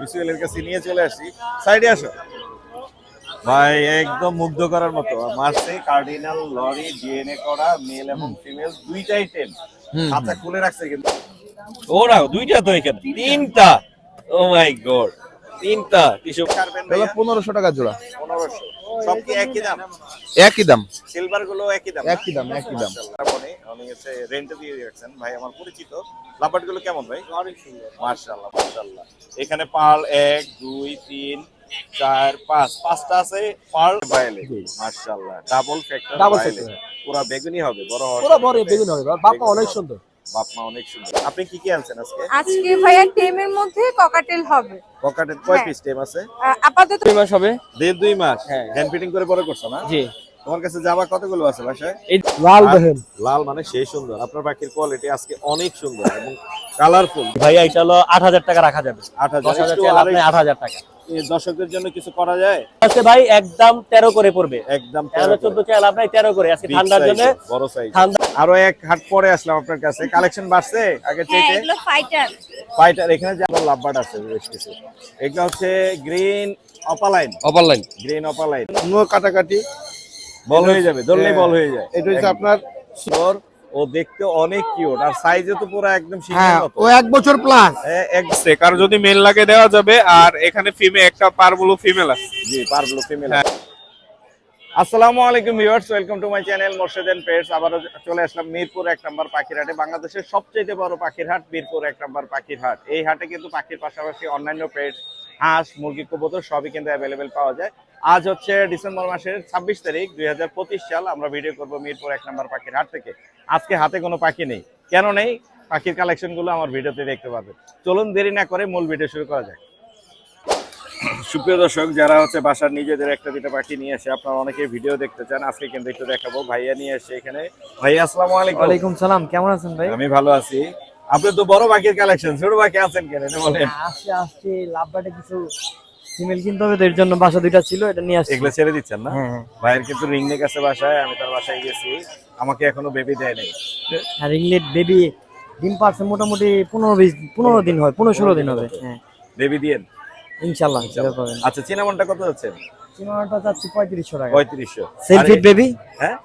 BCL এর কাছে নিয়ে চলে আসি। সাইডে আসো ভাই, একদম মুগ্ধ করার মতো মারছে। কার্ডিনাল লরি ডিএনএ করা মেল এবং ফিমেল দুইটাই 10। আচ্ছা খুলে রাখছে কিন্তু ওরা দুইটা তো এখানে তিনটা। ও মাই গড, তিনটা টিস্যু কারবেন ভাই 1500 টাকা জোড়া। 1500 সব কি একই দাম? একই দাম, সিলভার গুলো একই দাম? একই দাম, একই দাম। উনি হচ্ছে রেন্টে দিয়ে রাখছেন ভাই, আমার পরিচিত। লাপাট গুলো কেমন ভাই? অনেক সুন্দর, মাশাআল্লাহ মাশাআল্লাহ। এখানে পার্ল 1 2 3 4 5 পাঁচটা আছে পার্ল ভায়োলেট, মাশাআল্লাহ। ডাবল ফ্যাক্টর ভায়োলেট, পুরো বেগুনি হবে, বড় হবে, পুরো বড় বেগুনি হবে। বাপা অনেক সুন্দর, বাপমা অনেক সুন্দর। আপনি কি কি আনছেন আজকে? আজকে ভাইয়া টেমের মধ্যে ককাটেল হবে। ককাটেল কয় পিস টেম আছে? আপাতত 2 মাস হবে। 2 মাস হ্যান্ড ফিটিং করে বড় করছো না? জি। তোমার কাছে জামা কতগুলো আছে বাসায়? এই লাল দেখেন, লাল মানে সেই সুন্দর। আপনার পাখির কোয়ালিটি আজকে অনেক সুন্দর এবং কালারফুল। ভাইয়া এটা হলো 8000 টাকা রাখা যাবে। 8000 আপনি 8000 টাকা। এই দর্শকদের জন্য কিছু করা যায়? আজকে ভাই একদম 13 করে পড়বে। একদম 14 চাল আপনার 13 করে আজকে ঠান্ডার জন্য বড় সাইজ। ঠান্ডা। আরো এক হাট পরে আসলাম আপনার কাছে, কালেকশন বাড়ছে আগে হ্যাঁ, থেকে? এগুলো ফাইটার। ফাইটার এখানে যে আবার লাভবার্ড আছে বেশ কিছু। এটা হচ্ছে green opaline, opaline. Green opaline. No কাটাকাটি বল হয়ে যাবে, ধরলেই বল হয়ে যায়। এটা হচ্ছে আপনার সুন্দর, ও দেখতে অনেক কিউট আর সাইজে তো পুরো একদম শিখের হ্যাঁ, মতো। ও 1 বছর প্লাস। কারো যদি মেল লাগে দেওয়া যাবে। আর এখানে ফিমেল একটা পারবুলো ফিমেল আছে। জি, পারবলো ফিমেল। আসসালামু আলাইকুম viewers, welcome to my channel Morshed and pets. আবারও চলে আসলাম মিরপুর 1 নম্বর পাখির হাটে, বাংলাদেশের সবচেয়ে বড় পাখির হাট মিরপুর 1 নম্বর পাখির হাট। এই হাটে কিন্তু পাখির পাশাপাশি অন্যান্য পেটস, হাঁস, মুরগি, কবুতর সবই কিন্তু অ্যাভেলেবেল পাওয়া যায়। আজ হচ্ছে ডিসেম্বর মাসের 26 তারিখ 2025 সাল। আমরা ভিডিও করব মিরপুর 1 নম্বর পাখির হাট থেকে। আজকে হাতে কোনো পাখি নেই, কেন নেই? পাখির কালেকশনগুলো আমার ভিডিওতে দেখতে পাবেন। চলুন দেরি না করে মূল ভিডিও শুরু করা যাক। সুপ্রিয় দর্শক, যারা হচ্ছে বাসার নিজেদের একটা দুটো পাখি নিয়ে আসে, আপনারা অনেকে ভিডিও দেখতে চান, আজকে কিন্তু একটু দেখাবো। ভাইয়া নিয়ে এসে এখানে। ভাইয়া আসসালামু আলাইকুম। ওয়ালাইকুম সালাম, কেমন আছেন ভাই? আমি ভালো আছি। আপনি তো বড় পাখির কালেকশন, ছোট পাখি আছেন কেন এটা বলেন? আজকে আজকে লাভবাটে কিছু ফিমেল কিনতে হবে, এর জন্য বাসা দুইটা ছিল, এটা নিয়ে আসছি। এগুলো ছেড়ে দিচ্ছেন না? হ্যাঁ। ভাইয়ের কিন্তু রিং নেক আছে বাসায়, আমি তার বাসায় গেছি, আমাকে এখনো বেবি দেয় নাই। আর রিংলেট বেবি ডিম পারছে মোটামুটি 15 দিন হয়, 15-16 দিন হবে। হ্যাঁ, বেবি দিয়েন ইনশাআল্লাহ সেটা পাবেন। আচ্ছা, চিনামনটা কত যাচ্ছেন? চিনাটা যাচ্ছে 3500 টাকা। 3500 সেলফিট বেবি। হ্যাঁ,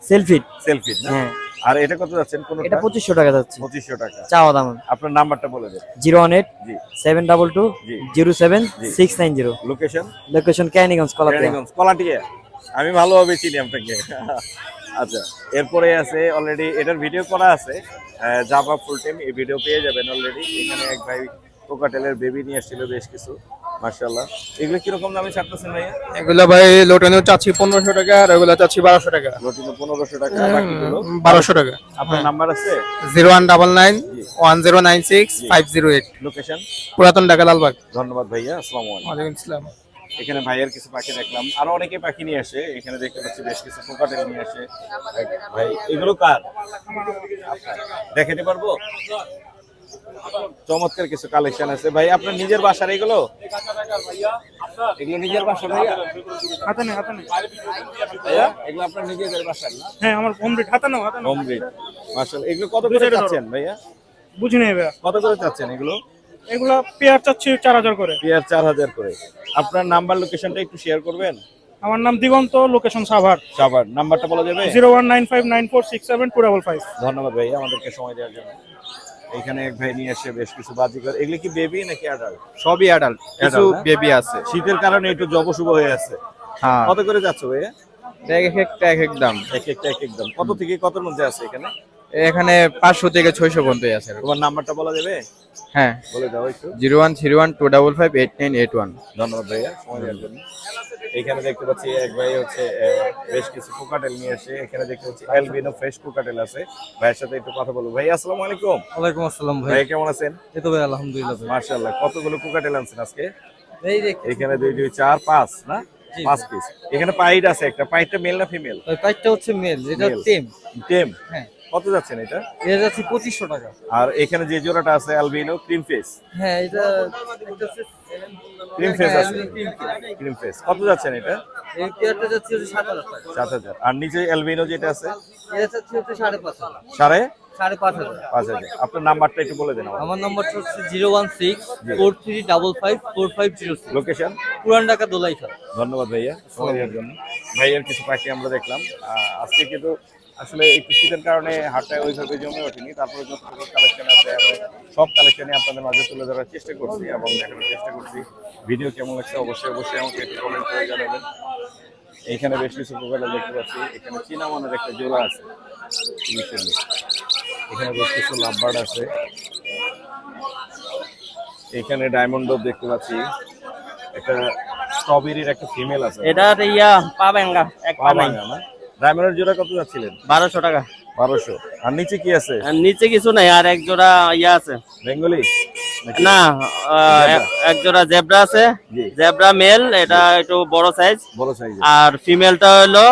সেলফিট। সেলফি না? হ্যাঁ। আর এটা কত যাচ্ছেন? কোনটা? এটা 2500 টাকা যাচ্ছে 2500 টাকা। চাওয়া দাম। আপনার নাম্বারটা বলে দেন। 018 জি 722 জি 07 জি। 690। লোকেশন? লোকেশন ক্যানিগঞ্জ, কলাপাড়া। কেরানীগঞ্জ, কলাটিয়া। আমি ভালোভাবে চিনি আপনাকে। আচ্ছা, এরপরে আছে অলরেডি এটার ভিডিও করা আছে, জাভা ফুল টাইম, এই ভিডিও পেয়ে যাবেন অলরেডি। এখানে এক ভাই কোকাটেলের বেবি নিয়ে আসছিল বেশ কিছু, মাশাআল্লাহ। এগুলো কিরকম দামে ছাড়তেছেন ভাইয়া? এগুলো ভাই লোটানো চাচ্ছি 1500 টাকা আর ওগুলো চাচ্ছি 1200 টাকা। লটিনো 1500 টাকা, বাকিগুলো 1200 টাকা। আপনার নাম্বার আছে? 0199 1096 508। লোকেশন? পুরাতন ঢাকা লালবাগ। ধন্যবাদ ভাইয়া, আসসালামু আলাইকুম। ওয়ালাইকুম আসসালাম। এখানে ভাইয়ের কিছু পাখি দেখলাম, আরো অনেকে পাখি নিয়ে আসে। এখানে দেখতে পাচ্ছি বেশ কিছু কোকাটেল নিয়ে আসে। ভাই এগুলো কার? দেখাতে পারবো? চমৎকার কিছু কালেকশন আছে ভাই। আপনার নিজের বাসার এগুলো? এগুলো নিজের বাসা ভাইয়া? হাতে নেই, হাতে নেই। ভাইয়া এগুলো আপনার নিজেদের বাসার না? হ্যাঁ, আমার হোম ব্রিড। হাতে নাও, হাতে নাও। হোম ব্রিড, মাশাআল্লাহ। এগুলো কত করে চাচ্ছেন ভাইয়া? বুঝি নেই ভাইয়া। কত করে চাচ্ছেন এগুলো? এগুলো পেয়ার চাচ্ছি 4000 করে। পেয়ার 4000 করে। আপনার নাম্বার লোকেশনটা একটু শেয়ার করবেন? আমার নাম দিগন্ত, লোকেশন সাভার। সাভার। নাম্বারটা বলা যাবে? 01959467255। ধন্যবাদ ভাই আমাদেরকে সময় দেওয়ার জন্য। এখানে এক ভাই নিয়ে আসে বেশ কিছু বাজিকর। এগুলো কি বেবি নাকি অ্যাডাল্ট? সবই অ্যাডাল্ট, কিছু Adult না? বেবি আছে। শীতের কারণে একটু জবশুভ হয়ে আছে। হ্যাঁ, কত করে যাচ্ছে ভাইয়া? এক একটা এক এক দাম। এক একটা এক এক দাম। কত থেকে কতর মধ্যে আছে এখানে? এখানে 500 থেকে 600 পর্যন্ত আছে। তোমার নাম্বারটা বলা যাবে? হ্যাঁ, বলে দাও একটু। 01312558981। ধন্যবাদ ভাইয়া সময় দেওয়ার জন্য। এখানে দেখতে পাচ্ছি এক ভাই হচ্ছে বেশ কিছু কোকাটেল নিয়ে আসে। এখানে দেখতে পাচ্ছি অ্যালবিনো ফ্রেশ কোকাটেল আছে। ভাইয়ের সাথে একটু কথা বলবো। ভাই আসসালামু আলাইকুম। ওয়ালাইকুম আসসালাম ভাই। ভাই কেমন আছেন? এই তো ভাই আলহামদুলিল্লাহ ভাই। মাশাআল্লাহ। কতগুলো কোকাটেল আনছেন আজকে? এই যে এখানে 2 2 4 5 না? 5 পিস। এখানে পাইড আছে একটা। পাইডটা মেল না ফিমেল? ওই পাইটটা হচ্ছে মেল, যেটা Male। টেম। টেম। হ্যাঁ। কত যাচ্ছেন এটা? এটা যাচ্ছে 2500 টাকা। আর এখানে যে জোড়াটা আছে অ্যালবিনো ক্রিম ফেস, হ্যাঁ, এটা একটা হচ্ছে ক্রিম ফেস আছে, ক্রিম ফেস। কত যাচ্ছেন এটা? এই পেয়ারটা যাচ্ছে 7000 টাকা। 7000। আর নিচে অ্যালবিনো যেটা আছে এটা যাচ্ছে 5.5। সাড়ে 5,500। 5,000। আপনার নাম্বারটা একটু বলে দেন আমার। আমার নম্বরটা হচ্ছে 01643550506। লোকেশন? পুরান ঢাকা দোলাইখাল। ধন্যবাদ ভাইয়া সময় দেওয়ার জন্য। ভাইয়ার কিছু পাখি আমরা দেখলাম। আজকে কিন্তু আসলে একটু শীতের কারণে হাটটা ওইভাবে জমে ওঠেনি, তারপরে যতটুকু কালেকশন আছে আমি সব কালেকশনই আপনাদের মাঝে তুলে ধরার চেষ্টা করছি এবং দেখানোর চেষ্টা করছি। ভিডিও কেমন লাগছে অবশ্যই আমাকে একটু কমেন্ট করে জানাবেন। এখানে বেশ কিছু প্রকারের দেখতে পাচ্ছি, এখানে চীনামানের একটা জোড়া আছে, এখানে বেশ কিছু লাভবার্ড আছে, এখানে ডায়মন্ড ডব দেখতে পাচ্ছি, একটা স্ট্রবেরির একটা ফিমেল আছে। এটা ইয়া পাবেঙ্গা এক পাবাঙ্গা না? ডায়মন্ডের জোড়া কত যাচ্ছিলেন? 1200 টাকা। 1200। আর নিচে কি আছে? আর নিচে কিছু নাই, আর এক জোড়া ইয়া আছে। বেঙ্গলি না, এক জোড়া জেব্রা আছে। জি। জেব্রা মেল, এটা একটু বড় সাইজ। বড় সাইজ। আর ফিমেলটা হলো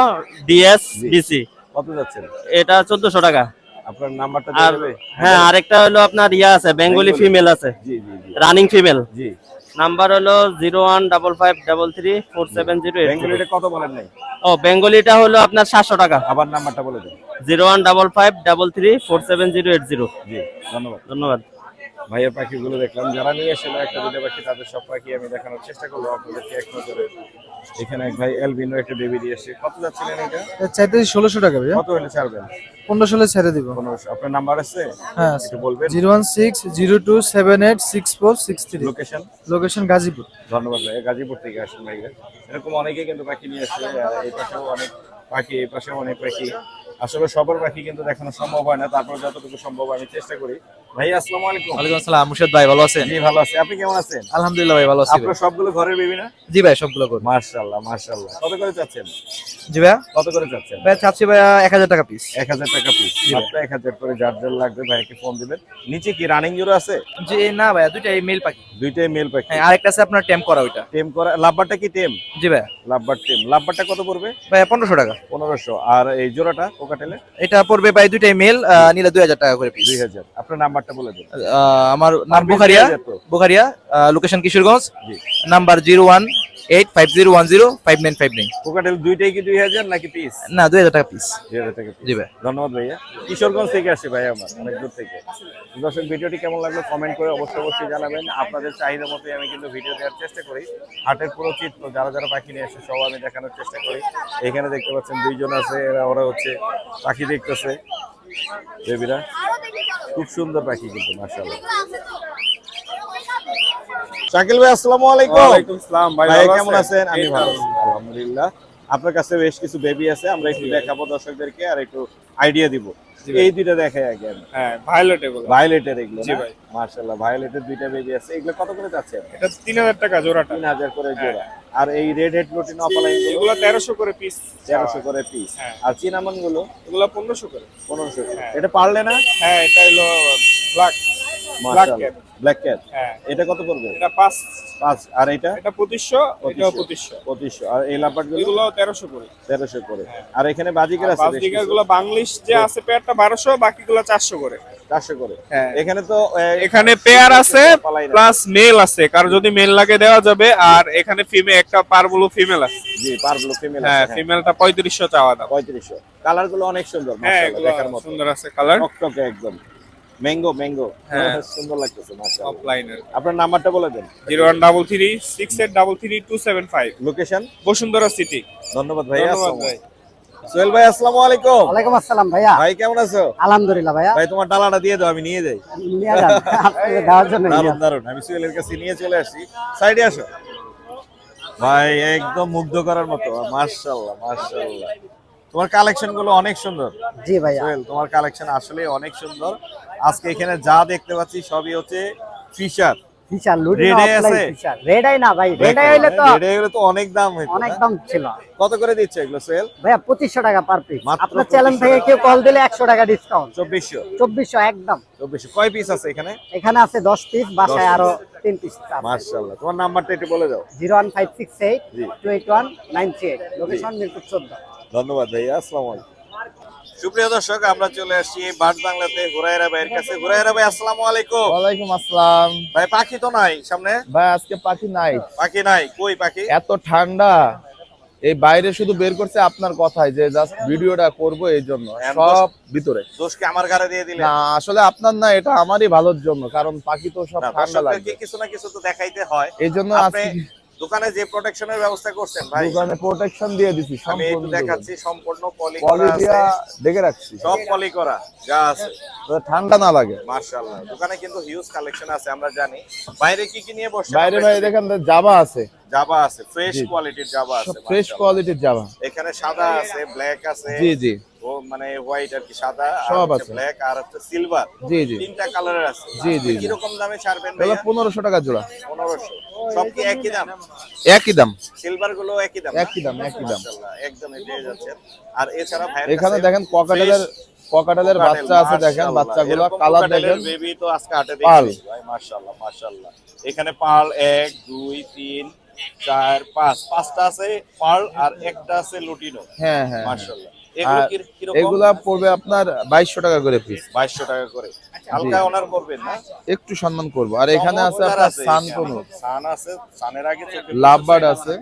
ডিএস ডিসি। কত যাচ্ছেন? এটা 1400 টাকা। আপনার নাম্বারটা আর দিয়ে দেবে? হ্যাঁ, আরেকটা হলো আপনার ইয়া আছে, বেঙ্গলি ফিমেল আছে, জি জি জি রানিং ফিমেল। জি। নাম্বার হলো 01553347080। বেঙ্গলিটা কত বলেন নাই? ও, বেঙ্গলিটা হলো আপনার 700 টাকা। আবার নাম্বারটা বলে দেন। 01553347080। জি, ধন্যবাদ। ধন্যবাদ। ভাইয়ের পাখিগুলো দেখলাম, যারা নিয়ে এসেছিল একটা দুটো পাখি, তাদের সব পাখি আমি দেখানোর চেষ্টা করবো আপনাদেরকে এক নজরে। এখানে এক ভাই এলবিনো একটা বেবি দিয়ে এসে, কত যাচ্ছিলেন এটা? চাইতে 1600 টাকা ভাইয়া। কত হলে ছাড়বেন? 1500 ছেড়ে দিব। 1500। আপনার নাম্বার আছে? হ্যাঁ, একটু বলবেন। 01602786463। লোকেশন? লোকেশন গাজীপুর। ধন্যবাদ ভাই, গাজীপুর থেকে আসেন ভাইরা। এরকম অনেকে কিন্তু পাখি নিয়ে আসে, এই পাশেও অনেক পাখি, এই পাশেও অনেক পাখি। আসলে সবার পাখি কিন্তু দেখানো সম্ভব হয় না, তারপর যতটুকু সম্ভব আমি চেষ্টা করি। ভাই আসসালামু আলাইকুম। ওয়ালাইকুম আসসালাম, মুর্শিদ ভাই ভালো আছেন? জি ভালো আছি, আপনি কেমন আছেন? আলহামদুলিল্লাহ ভাই ভালো আছি। আপনার সবগুলো ঘরের বেবি না? জি ভাই, সবগুলো করুন। মাশাআল্লাহ মাশাআল্লাহ। কত করে চাচ্ছেন? জি ভাইয়া, কত করে চাচ্ছেন? ভাই চাচ্ছি ভাইয়া 1000 টাকা পিস। 1000 টাকা পিস। মাত্র 1000 করে। যার যার লাগবে ভাইকে ফোন দিবেন। নিচে কি রানিং জোড়া আছে? জি না ভাইয়া, দুইটাই মেল পাখি। দুইটাই মেল পাখি। হ্যাঁ, আরেকটা আছে আপনার টেম করা ওইটা। টেম করা লাভবারটা কি টেম? জি ভাইয়া। লাভবার টেম। লাভবারটা কত পড়বে? ভাইয়া 1500 টাকা। 1500। আর এই জোড়াটা কোকাটেলে? এটা পড়বে ভাই দুইটাই মেল, নিলে 2000 টাকা করে পিস। 2000। আপনার নাম্বারটা বলে দিন। আমার নাম বুখারিয়া। বুখারিয়া, লোকেশন কিশোরগঞ্জ। জি। নাম্বার 01850105959। কোকাটেল দুইটাই কি 2000 নাকি পিস? না, 2000 টাকা পিস। 2000 টাকা পিস। জি ভাই। ধন্যবাদ ভাইয়া। কিশোরগঞ্জ থেকে আসে ভাই, আমার অনেক দূর থেকে। দর্শক, ভিডিওটি কেমন লাগলো কমেন্ট করে অবশ্যই জানাবেন। আপনাদের চাহিদা মতোই আমি কিন্তু ভিডিও দেওয়ার চেষ্টা করি। হাটের পুরো চিত্র যারা যারা পাখি নিয়ে আসে সব আমি দেখানোর চেষ্টা করি। এখানে দেখতে পাচ্ছেন দুইজন আছে, ওরা হচ্ছে পাখি দেখতেছে বেবিরা। খুব সুন্দর পাখি কিন্তু মাশাআল্লাহ। শাকিল ভাই আসসালামু আলাইকুম। ওয়ালাইকুম আসসালাম ভাই, ভাই ভালো কেমন আছেন? আমি এই তো ভালো আছি আলহামদুলিল্লাহ। আপনার কাছে বেশ কিছু বেবি আছে, আমরা একটু দেখাবো দর্শকদেরকে আর একটু আইডিয়া দিব। এই দুইটা দেখাই আগে আমি। হ্যাঁ, ভায়োলেট এগুলো। ভায়োলেটের এগুলো? জি ভাই। মাশাআল্লাহ, ভায়োলেটের দুইটা বেবি আছে। এগুলো কত করে যাচ্ছে? এটা 3000 টাকা জোড়াটা। 3000 করে জোড়া। আর এই রেড হেড লুটিনো অপালাইন এগুলো 1300 করে পিস। 1300 করে পিস। হ্যাঁ। আর চিনামন গুলো এগুলো 1500 করে। 1500। হ্যাঁ। এটা পারলে না? হ্যাঁ, এটা হলো ব্ল্যাক মাশাআল্লাহ, ব্ল্যাক ক্যাট। হ্যাঁ, এটা কত পড়বে? এটা 5। 5। আর এটা? এটা 2500, এটাও 2500। 2500। আর এই লাপাট গুলো? এগুলো 1300 করে। 1300 করে। আর এখানে বাজিকার আছে বেশ বাসদিকা কিছু। গুলো বাংলিশ যে আছে পেয়ারটা 1200, বাকিগুলো 400 করে। 400 করে। হ্যাঁ। এখানে তো এখানে পেয়ার আছে পালাই না। প্লাস মেল আছে, কারো যদি মেল লাগে দেওয়া যাবে। আর এখানে ফিমেল একটা পারবুলো ফিমেল আছে। জি, পারগুলো ফিমেল হ্যাঁ, আছে। ফিমেলটা 3500 চাওয়া দাম। 3500। কালার গুলো অনেক সুন্দর হ্যাঁ, মাশাআল্লাহ, এগুলো দেখার মতো। সুন্দর আছে কালার। টকটকে একদম ম্যাঙ্গো ম্যাঙ্গো। হ্যাঁ। সুন্দর লাগতেছে মাশাআল্লাহ। অফলাইনের আপনার নাম্বারটা বলে দেন। 01336833275। লোকেশন? বসুন্ধরা সিটি। ধন্যবাদ ভাই। ধন্যবাদ ভাই। সোহেল ভাই আসসালামু আলাইকুম। ওয়ালাইকুম আসসালাম ভাইয়া। ভাই কেমন আছো? আলহামদুলিল্লাহ ভাইয়া। ভাই তোমার ডালাটা দিয়ে দাও, আমি নিয়ে যাই। নিয়ে যান, আপনাকে দেওয়ার জন্য নিয়ে দারুন যান। দারুন। আমি সোহেলের কাছে নিয়ে চলে আসছি। সাইডে আসো ভাই, একদম মুগ্ধ করার মতো। মাশাআল্লাহ মাশাআল্লাহ। তোমার কালেকশন গুলো অনেক সুন্দর জি ভাইয়া। সোহেল, তোমার কালেকশন আসলে অনেক সুন্দর। আজকে এখানে যা দেখতে পাচ্ছি সবই হচ্ছে Fischer. Fischer lutino Red eye offline আছে? ফিশার। রেড আই না ভাই, রেড আই হইলে তো রেড হলে তো অনেক দাম হইতো অনেক না? দাম ছিল। কত করে দিচ্ছে এগুলো সোহেল? ভাইয়া 2500 টাকা পার পিস। মাত্র আপনার চ্যানেল 2500 থেকে কেউ কল দিলে 100 টাকা ডিসকাউন্ট। 2400। 2400 একদম। 2400। কয় পিস আছে এখানে? এখানে আছে 10 পিস, বাসায় 10 আরো 3 পিস আছে। মাশাআল্লাহ। তোমার নাম্বারটা একটু বলে দাও। 01568 জি। 281 938। লোকেশন মিরপুর 14। ধন্যবাদ ভাইয়া, আসসালামু আলাইকুম। সুপ্রিয় দর্শক, আমরা চলে আসছি বার্ড বাংলাতে হুরায়রা ভাইয়ের কাছে। হুরায়রা ভাই আসসালামু আলাইকুম। ওয়ালাইকুম আসসালাম। ভাই পাখি তো নাই সামনে? ভাই আজকে পাখি নাই, পাখি নাই? কই পাখি? এত ঠান্ডা এই বাইরে শুধু বের করছে আপনার কথাই যে জাস্ট ভিডিওটা করব এই জন্য, সব ভিতরে। দোষ কি আমার ঘাড়ে দিয়ে দিলেন? না আসলে আপনার না, এটা আমারই ভালোর জন্য, কারণ পাখি তো সব না, ঠান্ডা লাগে, দর্শকদেরকে কিছু না কিছু তো দেখাইতে হয়। এই জন্য আপনি আজকে দোকানে যে প্রোটেকশনের ব্যবস্থা করছেন ভাই, দোকানে প্রোটেকশন দিয়ে দিছি আমি একটু সম্পূর্ণ, দেখাচ্ছি, সম্পূর্ণ পলি করা পলি আছে, দিয়া দেখে রাখছি সব পলি করা যা আছে, যাতে ঠান্ডা না লাগে। মাশাআল্লাহ। দোকানে কিন্তু হিউজ কালেকশন আছে, আমরা জানি। বাইরে কি কি নিয়ে বসছেন? বাইরে ভাই দেখেন জাবা আছে, জাবা আছে, ফ্রেশ জি। কোয়ালিটির জাবা আছে, ফ্রেশ মাশাআল্লাহ। কোয়ালিটির জাবা। এখানে সাদা আছে, ব্ল্যাক আছে, জি জি ও মানে হোয়াইট আর কি, সাদা সব আর আছে। ব্ল্যাক আর হচ্ছে সিলভার, জি জি তিনটা কালারের আছে। জি, জি, কি জি। রকম দামে ছাড়বেন এগুলো ভাইয়া? 1500 টাকা জোড়া। 1500। সব কি একই দাম? একই দাম, সিলভার গুলো একই দাম? একই দাম, একই দাম। মাশাআল্লাহ, একদম পেয়ে যাচ্ছেন। আর এছাড়া ভাইয়ের এখানে কাছে দেখেন ককাটেলের বাচ্চা আছে, দেখেন বাচ্চাগুলো কালার দেখেন, বেবি তো আজকে হাটে পাল। দেখছি ভাই, মাশাআল্লাহ মাশাআল্লাহ। এখানে পাল 1 2 3 4 5 পাঁচটা আছে পাল, আর একটা আছে লুটিনো। হ্যাঁ হ্যাঁ। মাশাআল্লাহ। এগুলো আর কি রকম? এগুলা পড়বে আপনার 2200 টাকা করে পিস। 2200 টাকা করে। হালকা অনার করবেন না? একটু সম্মান করব। আর এখানে আছে চমৎকার আপনার আছে সান এখানে। কোনো, সান আছে, সানের আগে চোখে লাভবার্ড আছে,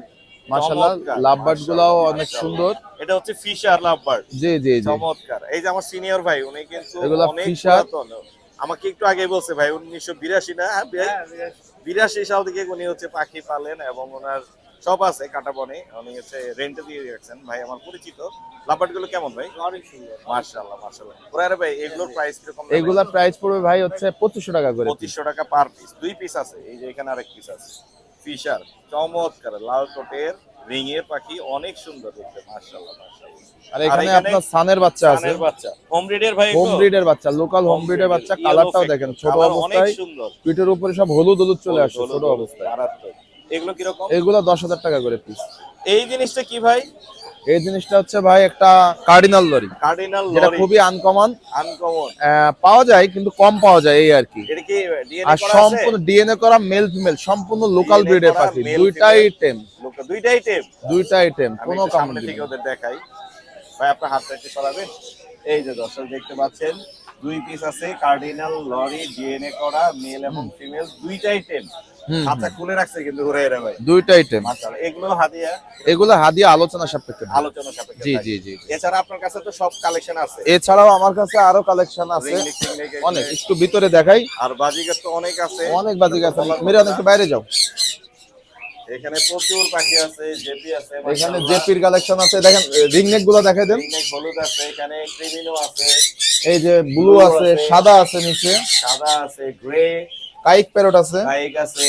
মাশাআল্লাহ চমৎকার, লাভবার্ড গুলাও মাশাআল্লাহ, অনেক মাশাআল্লাহ। সুন্দর। এটা হচ্ছে ফিশার লাভবার্ড। জি জি জি। চমৎকার। এই যে আমার সিনিয়র ভাই, উনি কিন্তু এগুলা অনেক ফিশার। পুরাতন। আমাকে একটু আগে বলছে ভাই 1982 না? হ্যাঁ, 82 সাল থেকে উনি হচ্ছে পাখি পালেন, এবং ওনার সব আছে কাটাবনে, উনি হচ্ছে রেন্টে দিয়ে রাখছেন। ভাই আমার পরিচিত। লাভবার্ড গুলো কেমন ভাই? অনেক সুন্দর, মাশাআল্লাহ মাশাআল্লাহ। ওরা ভাই এগুলোর প্রাইস কিরকম? এগুলা প্রাইস পড়বে ভাই হচ্ছে 2500 টাকা করে। 2500 টাকা পার পিস। দুই পিস আছে, এই যে এখানে আরেক পিস আছে। ফিশার চমৎকার লাল কোটের রিং এর পাখি, অনেক সুন্দর দেখতে, মাশাআল্লাহ মাশাআল্লাহ। আর এখানে আপনার সানের বাচ্চা আছে, সানের বাচ্চা, হোম ব্রিডের ভাই, হোম ব্রিডের বাচ্চা, লোকাল হোম ব্রিডের বাচ্চা। কালারটাও দেখেন, ছোট অনেক অবস্থায় সুন্দর, পিঠের উপরে সব হলুদ হলুদ চলে আসছে ছোট অবস্থায়। মারাত্মক। এগুলো কি রকম? এগুলো 10,000 টাকা করে পিস। এই জিনিসটা কি ভাই? এই জিনিসটা হচ্ছে ভাই একটা কার্ডিনাল লরি, কার্ডিনাল যেটা লরি, খুবই আনকমন, আনকমন। পাওয়া যায় কিন্তু কম পাওয়া যায় এই আর কি। এটা কি ডিএনএ আর করা আছে? সম্পূর্ণ ডিএনএ করা মেল ফিমেল, সম্পূর্ণ লোকাল DNA ব্রিডের করা পাখি, male দুইটাই female। টেম, দুইটাই টেপ। দুইটাই টেম, আমি কোনো একটু কাম সামনে থেকে ওদের দেখাই। ভাই আপনার হাতটা একটু সরাবেন। এই যে দর্শক দেখতে পাচ্ছেন, দুই পিস আছে কার্ডিনাল লরি, ডিএনএ করা মেল এবং ফিমেল, দুইটাই টেম। আচ্ছা, খুলে রাখছে কিন্তু ঘুরে এরা ভাই, দুইটাই টেম। মাশাআল্লাহ। এগুলো হাদিয়া, এগুলো হাদিয়া আলোচনা সাপেক্ষে। আলোচনা সাপেক্ষে। জি থাকে। জি জি। এছাড়া আপনার কাছে তো সব কালেকশন আছে, এছাড়াও আমার কাছে আরো কালেকশন আছে রিং লিক অনেক, একটু ভিতরে দেখাই। আর বাজিগার তো অনেক আছে, অনেক বাজিক আছে, মেরে অনেক বাইরে যাও। এখানে প্রচুর পাখি আছে, জেপি আছে, এখানে জেপির কালেকশন আছে, দেখেন রিং নেক গুলো দেখাই দেন। রিং নেক হলুদ আছে, এখানে ক্রিমিনো আছে, এই যে ব্লু আছে, সাদা আছে, নিচে সাদা আছে, গ্রে, কাইক প্যারট আছে, বাইক আছে,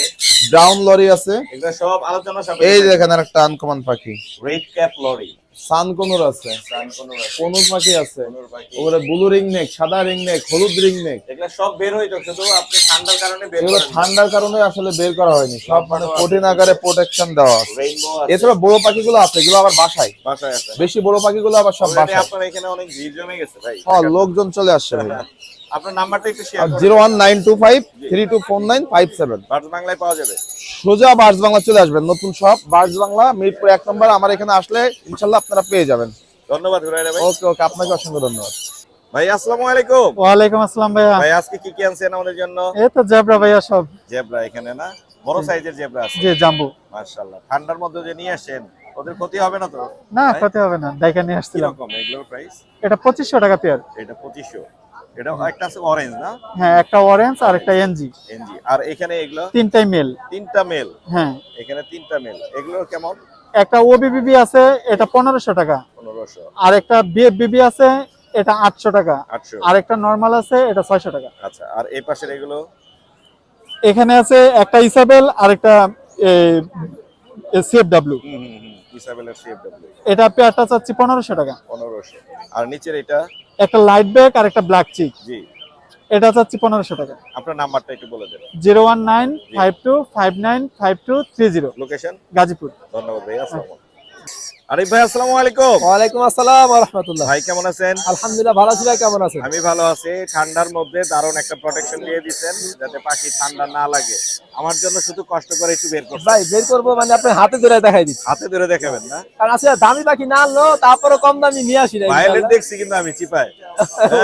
ব্রাউন লরি আছে। এগুলো সব আলোচনা এই সাপেক্ষে। দেখেন আর একটা আনকমন পাখি, রেড ক্যাপ লরি, সান কোনুর আছে, সানকোনো আছে, কোনুর পাখি আছে, কোনোর পাখি। ওগুলো ব্লু রিং নেক, সাদা রিং নেক, হলুদ রিং নেক। এগুলো সব বের হইতো, শুধু আপনি ঠান্ডার কারণে বের এগুলো করেন। ঠান্ডার কারণে আসলে বের করা হয়নি, সব মানে কঠিন আকারে প্রোটেকশন দেওয়া আছে। রেইনবো আছে, এছাড়া বড় পাখিগুলো আছে, এগুলো আবার বাসায়, বাসায় আছে। বেশি বড় পাখিগুলো আবার সব Already বাসায়। আপনার এখানে অনেক ভিড় জমে গেছে ভাই। হ্যাঁ, লোকজন চলে আসছে ভাই। আপনার নাম্বারটা একটু শেয়ার করুন। 01925324957। ভারত বাংলায় পাওয়া যাবে। সোজা বার্জ বাংলা চলে আসবেন, নতুন শপ বার্জ বাংলা, মিরপুর 1 নম্বর। আমার এখানে আসলে ইনশাআল্লাহ আপনারা পেয়ে যাবেন। ধন্যবাদ হুরাইরা ভাই। ওকে ওকে, আপনাকে অসংখ্য ধন্যবাদ। ভাই আসসালামু আলাইকুম। ওয়ালাইকুম আসসালাম ভাইয়া। ভাই আজকে কি কি আনছেন আমাদের জন্য? এই তো জেব্রা ভাইয়া সব। জেব্রা এখানে না, বড় সাইজের জেব্রা আছে। জি জাম্বু। মাশাআল্লাহ। ঠান্ডার মধ্যে যে নিয়ে আসেন, ওদের ক্ষতি হবে না তো? না ভাই? ক্ষতি হবে না, ডাইকা নিয়ে কি আসছিলাম। রকম এগুলোর প্রাইস? এটা 2500 টাকা পেয়ার। এটা 2500। এটা একটা আছে অরেঞ্জ না? হ্যাঁ, একটা অরেঞ্জ আর একটা এনজি, এনজি। আর এখানে এগুলো তিনটাই মেল। তিনটা মেল। হ্যাঁ, এখানে তিনটা মেল। এগুলোর কেমন? একটা ওবিবিবি আছে, এটা 1500 টাকা। 1500, আর একটা বিএফবিবি আছে, এটা 800 টাকা। 800। আর একটা নরমাল আছে, এটা 600 টাকা। আচ্ছা, আর এই পাশের এগুলো? এখানে আছে একটা ইসাবেল আর একটা সিএফডব্লিউ। ইসাবেলের সিএফডব্লিউ। এটা পেয়ারটা চাচ্ছি 1500 টাকা। 1500। আর নিচের এটা? একটা লাইট ব্যাক আর একটা ব্ল্যাক চিক, জি। এটা চাচ্ছি 1500 টাকা। আপনার নাম্বারটা একটু বলে দেন। 01952595230, লোকেশন? গাজীপুর। ধন্যবাদ ভাই। আসসালামু আলাইকুম। আরিফ ভাই আসসালামু আলাইকুম। ওয়ালাইকুম আসসালাম ওয়া রাহমাতুল্লাহ। ভাই কেমন আছেন? আলহামদুলিল্লাহ ভালো আছি, ভাই কেমন আছেন? আমি ভালো আছি। ঠান্ডার মধ্যে দারুণ একটা প্রোটেকশন দিয়ে দিচ্ছেন, যাতে পাখি ঠান্ডা না লাগে। আমার জন্য শুধু কষ্ট করে একটু বের করতে। ভাই বের করবো মানে আপনি হাতে ধরে দেখাই দিচ্ছি, হাতে ধরে দেখাবেন না? কারণ আসলে দামি পাখি না আনলো তারপরে কম দামি নিয়ে আসি না। ভায়োলেট দেখছি কিন্তু আমি চিপায়।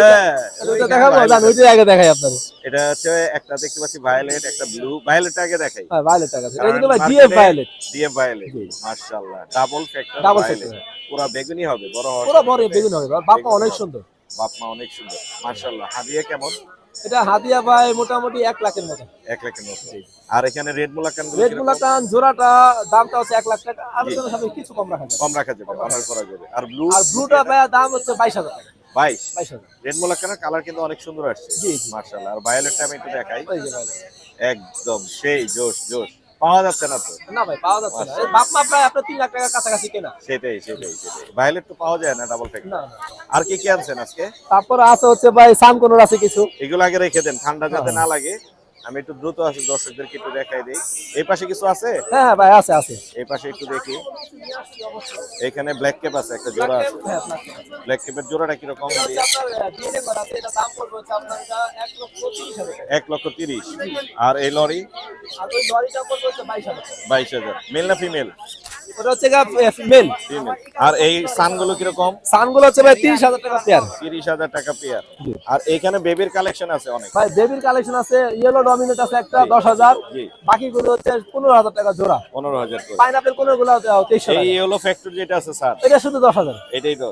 হ্যাঁ, ওইটা দেখাবো, জান ওইটা আগে দেখাই আপনাদের। এটা হচ্ছে একটা দেখতে পাচ্ছি ভায়োলেট, একটা ব্লু। ভায়োলেটটা আগে দেখাই। হ্যাঁ ভায়োলেট টাকা, এটা কিন্তু ভাই ডিএফ ভায়োলেট। DF violet. মাশাআল্লাহ, double factor double set violet। পুরা বেগুনি হবে বড় হওয়ার পুরো সাথে বড় সাথে। বেগুন হবে বাপমা অনেক হবে। সুন্দর। বাপ মা অনেক সুন্দর মাশাআল্লাহ। হাদিয়া কেমন? এটা হাদিয়া ভাই মোটামুটি 1 লাখের মতো। 1 লাখের মতো। আর এখানে রেড মুলাকান রেড মুলাকান জোড়াটা দামটা হচ্ছে 1 লাখ টাকা, আলোচনা সাথে কিছু কম রাখা যাবে। কম রাখা যাবে, অনার করা যাবে। আর ব্লু আর ব্লুটা ভাই দাম হচ্ছে 22,000 টাকা। 22। রেড মুলাকানের কালার কিন্তু অনেক সুন্দর আসছে। জি। মাশাআল্লাহ। আর ভায়োলেটটা আমি একটু দেখাই। ওই যে ভাই। একদম সেই জোশ জোশ। পাওয়া যাচ্ছে না তো। না ভাই পাওয়া যাচ্ছে না, এই বাপমা প্রায় আপনার 3 লাখ টাকার কাছাকাছি কেনা। সেটাই। ভায়োলেট তো পাওয়া যায় না ডাবল ফ্যাক্টর। না। আর কি কি আনছেন আজকে? তারপর আছে হচ্ছে ভাই সানকোনর আছে কিছু। এগুলো আগে রেখে দেন, ঠান্ডা যাতে না লাগে। আমি একটু দ্রুত আসি, দর্শকদেরকে একটু দেখাই দেই। এই পাশে কিছু আছে? হ্যাঁ ভাই আছে। এই পাশে একটু দেখি। এখানে ব্ল্যাক ক্যাপ আছে, একটা জোড়া আছে। ব্ল্যাক ক্যাপের জোড়াটা কিরকম? আপনার ডিএনএ করা আছে, এটা দাম পড়বে হচ্ছে আপনার 1,30,000 টাকা। 1,30,000। আর এই লরি? আর ওই লরিটা পড়বে হচ্ছে 22,000 টাকা। 22,000। মেল না ফিমেল? ওটা হচ্ছে ফিমেল। ফিমেল। আর এই সানগুলো কিরকম? সানগুলো হচ্ছে ভাই 30,000 টাকা পেয়ার। 30,000 টাকা পেয়ার। আর এখানে বেবির কালেকশন আছে অনেক। ভাই বেবির কালেকশন আছে, ইয়েলো ডমিনেট আছে একটা 10,000, জি। বাকিগুলো হচ্ছে 15,000 টাকা জোড়া। 15,000 করে। পাইনাপেল কোনগুলো 23,000 এই টাকা। ইয়েলো ফ্যাক্টর যেটা আছে স্যার, এটা শুধু 10,000। এটাই তো।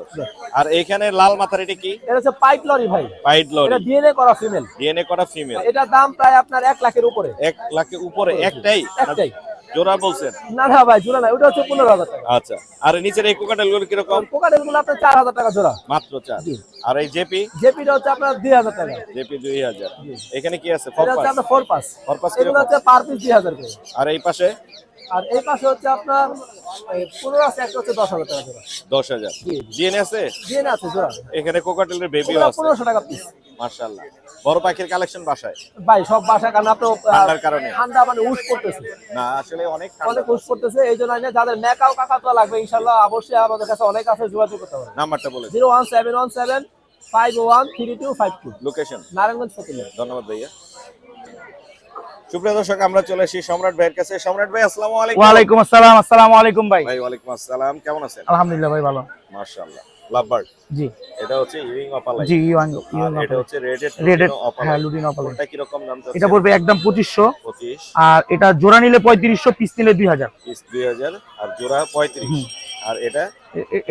আর এখানে লাল মাথার এটা কি? এটা হচ্ছে পাইট লরি ভাই। পাইড এটা লরি। ডিএনএ করা ফিমেল। ডিএনএ করা ফিমেল। এটা দাম প্রায় আপনার 1 লাখের উপরে। 1 লাখের উপরে একটাই? একটাই। জোড়া বলছেন? না ভাই জোড়া না, ওটা হচ্ছে 15,000 টাকা। আচ্ছা। আর নিচের এই কোকাটেল গুলো কিরকম? কোকাটেলগুলো আপনার 4,000 টাকা জোড়া। মাত্র 4। জি। আর এই জেপি? জেপিটা হচ্ছে আপনার 2,000 টাকা। জেপি 2000। এখানে কি আছে? এটা হচ্ছে ফরপাস। আপনার 4 পাস। ফরপাস এগুলো কিরকম? হচ্ছে পার পিস 2,000 করে। আর এই পাশে? আর এই পাশে হচ্ছে আপনার 15 আছে, একটা হচ্ছে 10,000 টাকা জোড়া। 10,000। জি। জিএনএ আছে? ডিএনএ আছে জোড়া। এখানে কোকাটেলের বেবিও ওগুলো আছে। 1500 টাকা পিস। মাশাআল্লাহ। বড় পাখির কালেকশন বাসায়? ভাই সব বাসা কারণ আপনার ঠান্ডার কারণে? ঠান্ডা মানে উস পড়তেছে, না আসলে অনেক ঠান্ডা। অনেক উস পড়তেছে, এই জন্য যাদের মেকাও কাকাতুয়া লাগবে ইনশাল্লাহ অবশ্যই আমাদের কাছে অনেক আছে, যোগাযোগ করতে পারেন। নাম্বারটা বলে দিন। 01717 513252 লোকেশন? নারায়ণগঞ্জ ফকির। ধন্যবাদ ভাইয়া। সুপ্রিয় দর্শক, আমরা চলে এসেছি সম্রাট ভাইয়ের কাছে। সম্রাট ভাই আসসালামু আলাইকুম। ওয়ালাইকুম আসসালাম। আসসালামু আলাইকুম ভাই। ভাই ওয়ালাইকুম আসসালাম, কেমন আছেন? আলহামদুলিল্লাহ ভাই ভালো। মাশাআল্লাহ। লাভবার্ড। জি এটা হচ্ছে ইউইং অপালাই। জি এটা হচ্ছে রেডেড রেডেড অপালাই। হ্যাঁ লুটিন অপাল। এটা কি রকম দাম চাচ্ছেন? এটা পড়বে একদম 2500। 25। আর এটা জোড়া নিলে 3500, পিস নিলে 2000। পিস 2000 আর জোড়া 35। আর এটা?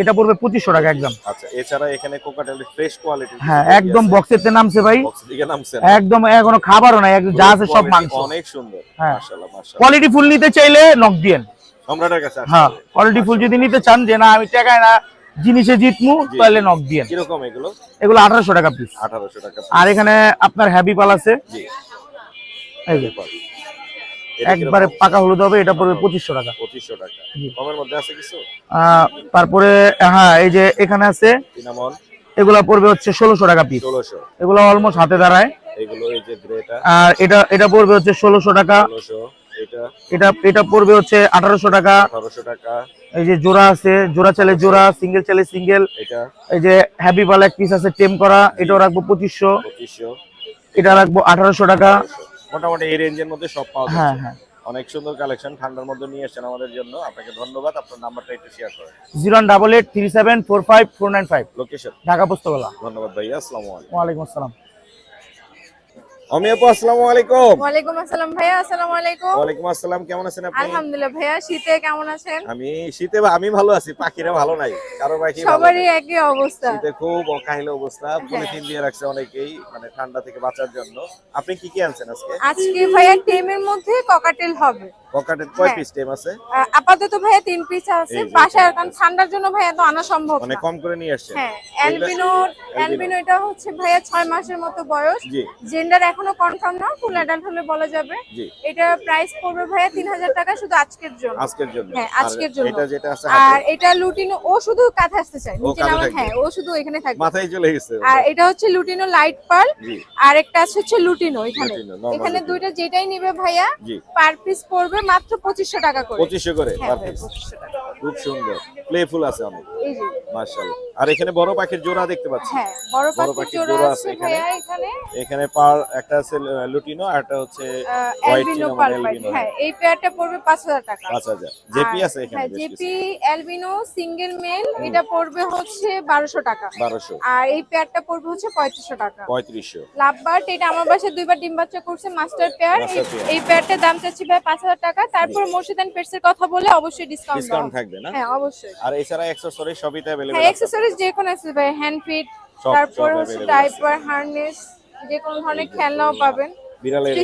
এটা পড়বে 2500 টাকা একদম। আচ্ছা, এছাড়া এখানে কোকাটেল ফ্রেশ কোয়ালিটি। হ্যাঁ একদম বক্সেতে নামছে ভাই, বক্স দিকে নামছে। একদম এখনো খাবারও নাই, একদম যা আছে সব মাংস। অনেক সুন্দর। হ্যাঁ। মাশাআল্লাহ মাশাআল্লাহ। কোয়ালিটি ফুল নিতে চাইলে নক দিয়েন সম্রাটের কাছে আসতে হ্যাঁ, হবে। কোয়ালিটি ফুল যদি নিতে চান যে না আমি টাকায় না জিনিসে জিতমু, জি। তাহলে নক দিয়েন। কিরকম এগুলো? এগুলো 1800 টাকা পিস। 1800 টাকা। আর এখানে আপনার হ্যাপি পাল আছে, জি। এই যে এটা একবারে কিরকম? পাকা হলুদ হবে, এটা পড়বে 2500 টাকা। 2500 টাকা। জি। কমের মধ্যে আছে কিছু? তারপরে হ্যাঁ এই যে এখানে আছে, সিনামন এগুলা পড়বে হচ্ছে 1600 টাকা পিস। 1600। এগুলো অলমোস্ট হাতে দাঁড়ায়। এগুলো এই যে গ্রেটা আর এটা পড়বে হচ্ছে 1600 টাকা। 1600। এটা এটা পড়বে হচ্ছে 1800 টাকা। 1800 টাকা। এই যে জোড়া আছে, জোড়া চালে জোড়া, সিঙ্গেল চালে সিঙ্গেল। এটা এই যে হ্যাপি পাল এক পিস আছে টেম করা, এটাও রাখবো 2500। 2500। এটা রাখবো 1800 টাকা। মোটামুটি এই রেঞ্জের মধ্যে সব পাওয়া হ্যাঁ যাচ্ছে। হ্যাঁ। অনেক সুন্দর কালেকশন ঠান্ডার মধ্যে নিয়ে এসেছেন আমাদের জন্য, আপনাকে ধন্যবাদ। আপনার নাম্বারটা একটু শেয়ার করেন। 01887454495 লোকেশন? ঢাকা পোস্তগোলা। ধন্যবাদ ভাইয়া, আসসালামু আলাইকুম। ওয়ালাইকুম আসসালাম। অমি আপু আসসালামু আলাইকুম। ওয়ালাইকুম আসসালাম ভাইয়া, আসসালামু আলাইকুম। ওয়ালাইকুম আসসালাম, কেমন আছেন আপনি? আলহামদুলিল্লাহ ভাইয়া, শীতে কেমন আছেন? আমি শীতে আমি ভালো আছি, পাখিরা ভালো নাই, কারো পাখি ভালো সবারই নাই। একই অবস্থা। শীতে খুব অকাহিল অবস্থা, পলিথিন দিয়ে রাখছে অনেকেই, মানে ঠান্ডা থেকে বাঁচার জন্য। আপনি কি কি আনছেন আজকে? আজকে ভাইয়া টেমের মধ্যে ককাটেল হবে। পকেটে কয় হ্যাঁ। পিস টেম আছে? আপাতত ভাইয়া 3 পিস আছে এই যে বাসায়, কারণ ঠান্ডার জন্য ভাইয়া তো আনা সম্ভব মানে না। কম করে নিয়ে আসছেন? হ্যাঁ, অ্যালবিনো এটা হচ্ছে ভাইয়া 6 মাসের মতো বয়স। জি জেন্ডার এখনো কনফার্ম না, ফুল অ্যাডাল্ট হলে বলা যাবে। জি। এটা প্রাইস পড়বে ভাইয়া 3000 টাকা শুধু আজকের জন্য। আজকের জন্য? হ্যাঁ, আর আজকের জন্য। এটা যেটা আছে আর হাতে এটা লুটিনো, ও শুধু কাঁথা আসতে চায়, ও নিচে কাঁধে নামা। থাকবে। হ্যাঁ, ও শুধু এখানে থাকবে। মাথায় চলে গেছে। আর এটা হচ্ছে লুটিনো লাইট পার্ল। জি। আর একটা আছে হচ্ছে লুটিনো এখানে। লুটিনো, normal এখানে লুটিনো। দুইটা যেটাই নিবে ভাইয়া জি। পার পিস পড়বে মাত্র 2500 টাকা করে। 2500 করে হ্যাঁ পার ভাই, পিস। 2500 টাকা। খুব সুন্দর প্লেফুল আছে অনেক, এই যে মাশাআল্লাহ। আর এখানে বড় পাখির জোড়া দেখতে পাচ্ছি। হ্যাঁ, বড় পাখির পাখির জোড়া জোড়া আছে আছে ভাইয়া এখানে। এখানে পার একটা আছে লুটিনো, আর একটা হচ্ছে white albino cinnamon pearl. Albino. হ্যাঁ, এই পেয়ারটা পড়বে 5000 টাকা। 5000। জেপি আছে এখানে হ্যাঁ, বেশ কিছু। জেপি অ্যালবিনো সিঙ্গেল মেল এটা পড়বে হচ্ছে 1200 টাকা। 1200। আর এই পেয়ারটা পড়বে হচ্ছে 3500 টাকা। 3500। লাভবার্ড এটা আমার বাসায় দুইবার ডিম বাচ্চা করছে, মাস্টার পেয়ার। Master pair. এই পেয়ারটার দাম চাচ্ছি ভাই 5000 টাকা। তারপর মোর্শেদ এন্ড পেটস এর কথা বলে অবশ্যই ডিসকাউন্ট ডিসকাউন্ট থাকবে। থাকবে না? হ্যাঁ অবশ্যই। আর এছাড়া অ্যাকসেসরিজ সবই তো হ্যাঁ अवेलेबल আছে। অ্যাকসেসরিজ যে কোনো অ্যাকসেসরিজ, হ্যান্ড ফিট, সব তারপর হচ্ছে available আছে। ডাইপার, হার্নেস, যে কোনো ধরনের খেলনাও পাবেন। বিড়ালের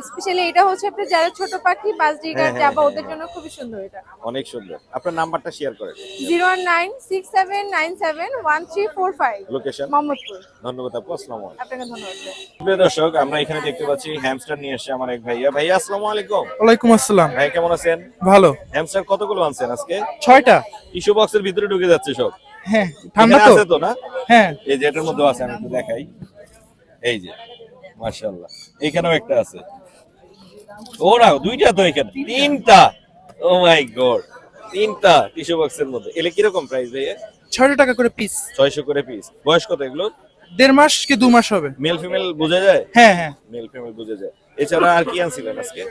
স্পেশালি এটা হচ্ছে আপনি যারা ছোট পাখি বাজরিগার হ্যাঁ, জাবা হ্যাঁ, ওদের জন্য খুবই সুন্দর এটা। অনেক সুন্দর। আপনার নাম্বারটা শেয়ার করেন। 01967971345 লোকেশন মোহাম্মদপুর। ধন্যবাদ আপু, আসসালামু আলাইকুম। আপনাকে ধন্যবাদ। প্রিয় দর্শক, আমরা এখানে দেখতে পাচ্ছি হ্যামস্টার নিয়ে এসেছে আমার এক ভাইয়া। ভাইয়া আসসালামু আলাইকুম। ওয়ালাইকুম আসসালাম। ভাই কেমন আছেন? ভালো। হ্যামস্টার কতগুলো আনছেন আজকে? 6টা। টিস্যু বক্সের ভিতরে ঢুকে যাচ্ছে সব। হ্যাঁ, ঠান্ডা এখানে তো। আছে তো না? হ্যাঁ। এই যে এটার মধ্যে আছে, আমি একটু দেখাই। এই যে মাশাআল্লাহ, এখানেও একটা আছে। ওরা দুইটা তো, এখানে তিনটা। ও মাই গড, তিনটা টিস্যু বক্সের মধ্যে। এলে কিরকম প্রাইস ভাইয়া? 600 টাকা করে পিস। 600 করে পিস। বয়স কত এগুলো? 1.5 মাস কি 2 মাস হবে। মেল ফিমেল বোঝা যায়? হ্যাঁ হ্যাঁ। মেল ফিমেল বোঝা যায়। এছাড়া আর কি আনছিলেন আজকে?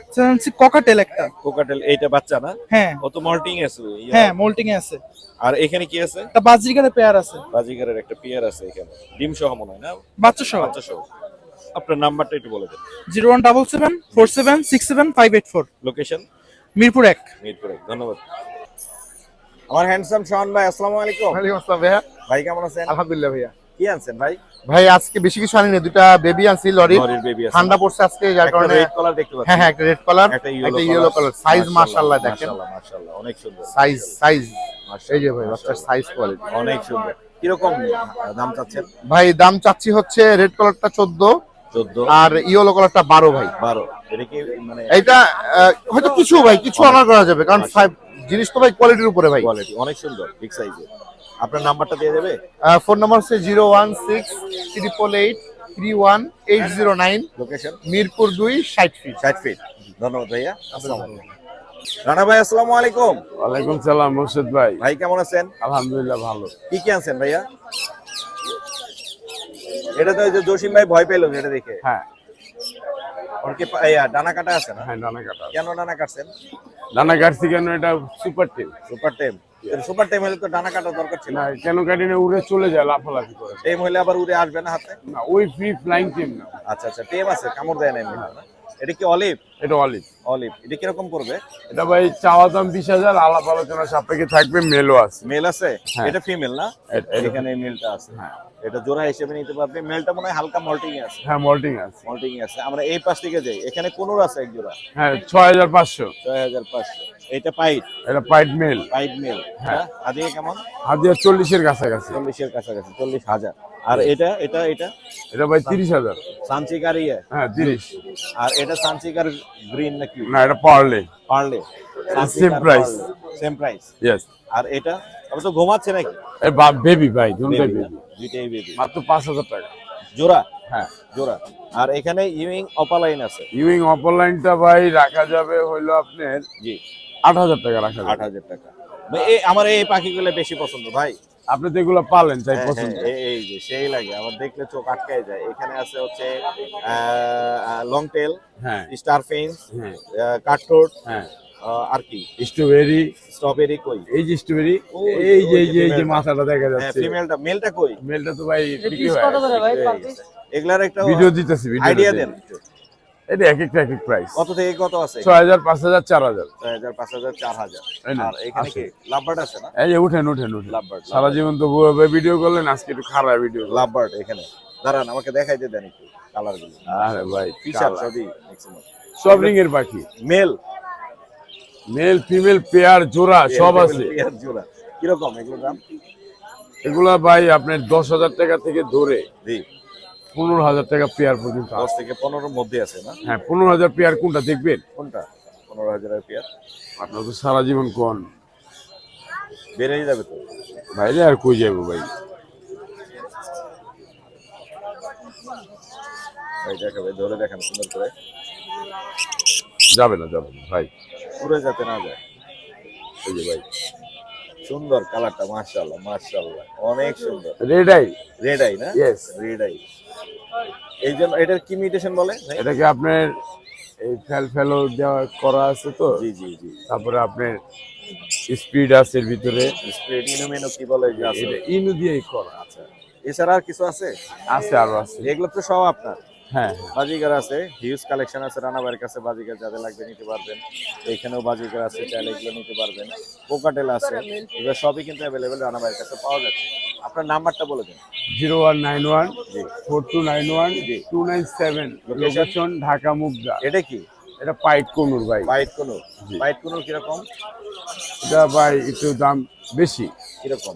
ককাটেল একটা। কোকাটেল, এইটা বাচ্চা না? হ্যাঁ। ও তো মল্টিং আছে। হ্যাঁ, মোল্টিং এ আছে। আর এখানে কি আছে? একটা বাজরিগারের পেয়ার আছে। বাজিগারের একটা পেয়ার আছে এখানে, ডিম সহ মনে হয় না? বাচ্চা সহ। বাচ্চা সহ। আপনার নাম্বারটা একটু বলে দেন। 01774767584। লোকেশন মিরপুর 1। মিরপুর 1। ধন্যবাদ। আমার হ্যান্ডসাম শাওন ভাই, আসসালামু আলাইকুম। ওয়ালাইকুম আসসালাম ভাইয়া। ভাই কেমন আছেন? আলহামদুলিল্লাহ ভাইয়া। কি আনছেন ভাই? ভাই আজকে বেশি কিছু আনি না, দুটা বেবি আনছি লরি। লরির বেবি আছে। ঠান্ডা পড়ছে আজকে, যার একটা কারণে রেড কালার দেখতে পাচ্ছি। হ্যাঁ হ্যাঁ, একটা রেড কালার, একটা একটা ইয়েলো কালার। সাইজ মাশাআল্লাহ দেখেন, মাশাআল্লাহ মাশাআল্লাহ, অনেক সুন্দর। সাইজ মাশাআল্লাহ, এই যে ভাই বাচ্চার সাইজ কোয়ালিটি অনেক সুন্দর। কিরকম দাম চাচ্ছেন? ভাই দাম চাচ্ছি হচ্ছে রেড কালারটা 14 14 আর ইয়েলো কালারটা 12 ভাই। 12। এটা কি মানে এইটা হয়তো কিছু ভাই কিছু অনার করা যাবে, কারণ জিনিস তো ভাই কোয়ালিটির উপরে ভাই। কোয়ালিটি অনেক সুন্দর, বিগ সাইজের। আপনার নাম্বারটা দিয়ে দেবে? ফোন নাম্বার হচ্ছে 01688831809। Location Mirpur 2, 60 feet. 60 ফিট। ধন্যবাদ ভাইয়া, আসসালামু আলাইকুম। রানা ভাই আসসালামু আলাইকুম। ওয়ালাইকুম সালাম মুর্শিদ ভাই। ভাই কেমন আছেন? আলহামদুলিল্লাহ ভালো। কি কি আনছেন ভাইয়া? এটা তো ওই যে জসিম ভাই ভয় পেল এটা দেখে। হ্যাঁ ওর কি ডানা কাটা আছে না? হ্যাঁ, ডানা কাটা। কেন ডানা কাটছেন? ডানা কাটছি কেন? এটা সুপার টিম। সুপার টেম। সুপার টেম হলে তো ডানা কাটা দরকার ছিল। না, কেন কাটি না? উড়ে চলে যায়, লাফালাফি করে। টেম হলে আবার উড়ে আসবে না হাতে? না, ওই ফ্রি ফ্লাইং টিম না। আচ্ছা আচ্ছা, টেম আছে, কামড় দেয় না এমনি না? এটা কি অলিভ? এটা অলিভ। অলিভ। এটা কিরকম পড়বে? এটা ভাই চাওয়া দাম 20,000, আলাপ আলোচনা সাপেক্ষে থাকবে। মেলও আছে। মেল আছে? হ্যাঁ। এটা ফিমেল না? এখানে মেলটা আছে। হ্যাঁ। এটা জোড়া হিসেবে নিতে পারবে। মেলটা মনে হয় হালকা মল্টিং আছে। হ্যাঁ, মল্টিং আছে। মল্টিং আছে। আমরা এই পাশ থেকে যাই, এখানে কোনোর আছে এক জোড়া। হ্যাঁ, 6500। 6500। এটা পাইট। এটা পাইট মেল। Pint mail. হ্যাঁ। আজকে কেমন? হাজার 40-এর কাছাকাছি। 40-এর কাছাকাছি, 40,000। আর এটা এটা এটা এটা ভাই 30,000। সানচিকার ইয়ে। হ্যাঁ, 30। আর এটা সানচিকার গ্রিন নাকি? না, এটা Parle. Pearl. Same price. Same price. Yes. আর এটা অবশ্য ঘুমাচ্ছে নাকি? এই বেবি ভাই, দুটোই Baby, বেবি। দুইটাই বেবি। মাত্র 5,000 টাকা। জোড়া? হ্যাঁ, জোড়া। আর এখানে ইউইং অপালাইন আছে। ইউইং অপরলাইনটা ভাই রাখা যাবে হইলো আপনার জি, 8,000 টাকা রাখা যাবে। 8,000 টাকা। ভাই, আমার এই পাখিগুলো বেশি পছন্দ ভাই। আপনি তো এগুলো পালেন, তাই হ্যাঁ, পছন্দ। হ্যাঁ, এই যে সেই লাগে আমার, দেখলে চোখ আটকায় যায়। এখানে আছে হচ্ছে লং টেল, হ্যাঁ স্টার ফিন্স, হ্যাঁ কাঠঠোঁট, হ্যাঁ। আর কি স্ট্রবেরি, স্ট্রবেরি কই? এই যে স্ট্রবেরি, ওই, এই যে ওই যে এই যে female-টা। মাথাটা দেখা হ্যাঁ, যাচ্ছে। ফিমেলটা। মেলটা কই? মেলটা তো ভাই বিক্রি পিস হয়। কত করে ভাই? এগুলার একটা ভিডিও দিতেছি, ভিডিও আইডিয়া দেন। এটা এক একটা এক এক প্রাইস। কত থেকে কত আছে? 6,000, 5,000, 4,000। 6,000, 5,000, 4,000। এই না, আর এখানে আছে। কি লাভবার্ড আছে না? এই যে উঠেন উঠেন উঠেন। লাভবার্ড। সারা জীবন তো ভিডিও করলেন, আজকে একটু খারাপ ভিডিও। লাভবার্ড এখানে। দাঁড়ান, আমাকে দেখাইতে দেন একটু কালার গুলো। আরে ভাই, ফিশার সবই ম্যাক্সিমাম। সব রিং এর পাখি, মেল, মেল ফিমেল পেয়ার জোড়া সব আছে। পেয়ার জোড়া। কিরকম এগুলোর দাম? এগুলা ভাই আপনার 10,000 টাকা থেকে ধরে জি, 15,000 টাকা পেয়ার পর্যন্ত আছে। 10 থেকে 15 মধ্যে আছে না? হ্যাঁ, 15,000 পেয়ার কোনটা দেখবেন? কোনটা? 15,000 এর পেয়ার আপনার তো সারা জীবন কোন বেড়েই যাবে তো। ভাইরে, আর কই যাবো ভাই? ভাই দেখাবে, ধরে দেখান সুন্দর করে, যাবে না যাবে না ভাই। উড়ে যাতে না যায়। এই যে ভাই, সুন্দর কালারটা, মাশাআল্লাহ মাশাআল্লাহ, অনেক সুন্দর। Red eye. রেড আই না? ইয়েস। Red eye. এই জন্য এটার কি মিউটেশন বলে ভাই? এটাকে আপনার এই ফেলো দেওয়া করা আছে তো। জি জি জি। তারপরে আপনার স্পিড আছে এর ভিতরে। স্প্রেড ইনোমেনো কি বলে যে আছে? এটা ইনু দিয়েই করা। আচ্ছা, এছাড়া আর কিছু আছে? আছে, আরো আছে। এগুলো তো সব আপনার? হ্যাঁ বাজিগার আছে, হিউজ কালেকশন আছে রানাবাইয়ের কাছে, বাজিগার যাদের লাগবে নিতে পারবেন। এখানেও বাজিগার আছে, চাইলে এগুলো নিতে পারবেন। কোকাটেল আছে, এগুলো সবই কিন্তু অ্যাভেলেবেল রানাবাইয়ের কাছে পাওয়া যাচ্ছে। আপনার নাম্বারটা বলে দিন। 0191 4291 297, লোকেশন ঢাকা মুগদা। এটা কি? এটা পাইট কোনুর ভাই। বাইট কোনো, বাইট কোনো কিরকম? এটা ভাই একটু দাম বেশি, কিরকম?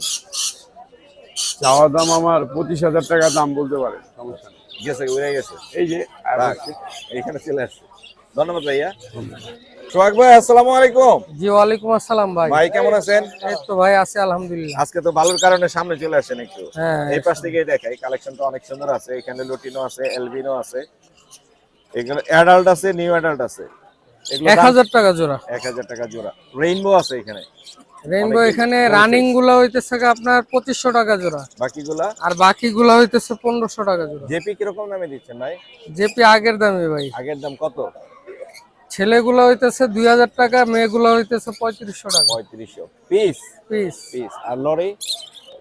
চাওয়া দাম আমার 25,000 টাকা দাম বলতে পারে, সমস্যা নেই। গেছে, উড়ে গেছে। এই যে আর রাখ, এইখানে চলে আসছে। ধন্যবাদ ভাইয়া। সোহাগ ভাই আসসালামু আলাইকুম। জি ওয়ালাইকুম আসসালাম ভাই। ভাই কেমন আছেন? এই তো ভাই আছে আলহামদুলিল্লাহ। আজকে তো ভালোর কারণে সামনে চলে আসেন একটু। হ্যাঁ। এই পাশ থেকে দেখাই, কালেকশনটা অনেক সুন্দর আছে। এখানে লুটিনো আছে, এলবিনো আছে, এখানে অ্যাডাল্ট আছে, নিউ অ্যাডাল্ট আছে। এগুলো 1000 টাকা জোড়া। 1000 টাকা জোড়া। রেইনবো আছে এখানে, রেইনবো এখানে রানিং গুলা হইতেছে আপনার 2500 টাকা জোড়া, বাকিগুলা আর বাকিগুলা হইতেছে 1500 টাকা জোড়া। জেপি কিরকম দামে দিচ্ছেন ভাই? জেপি আগের দামে ভাই। আগের দাম কত? ছেলেগুলা হইতেছে 2000 টাকা, মেয়েগুলা হইতেছে 3500 টাকা 3500 পিস। পিস। পিস। আর লরি?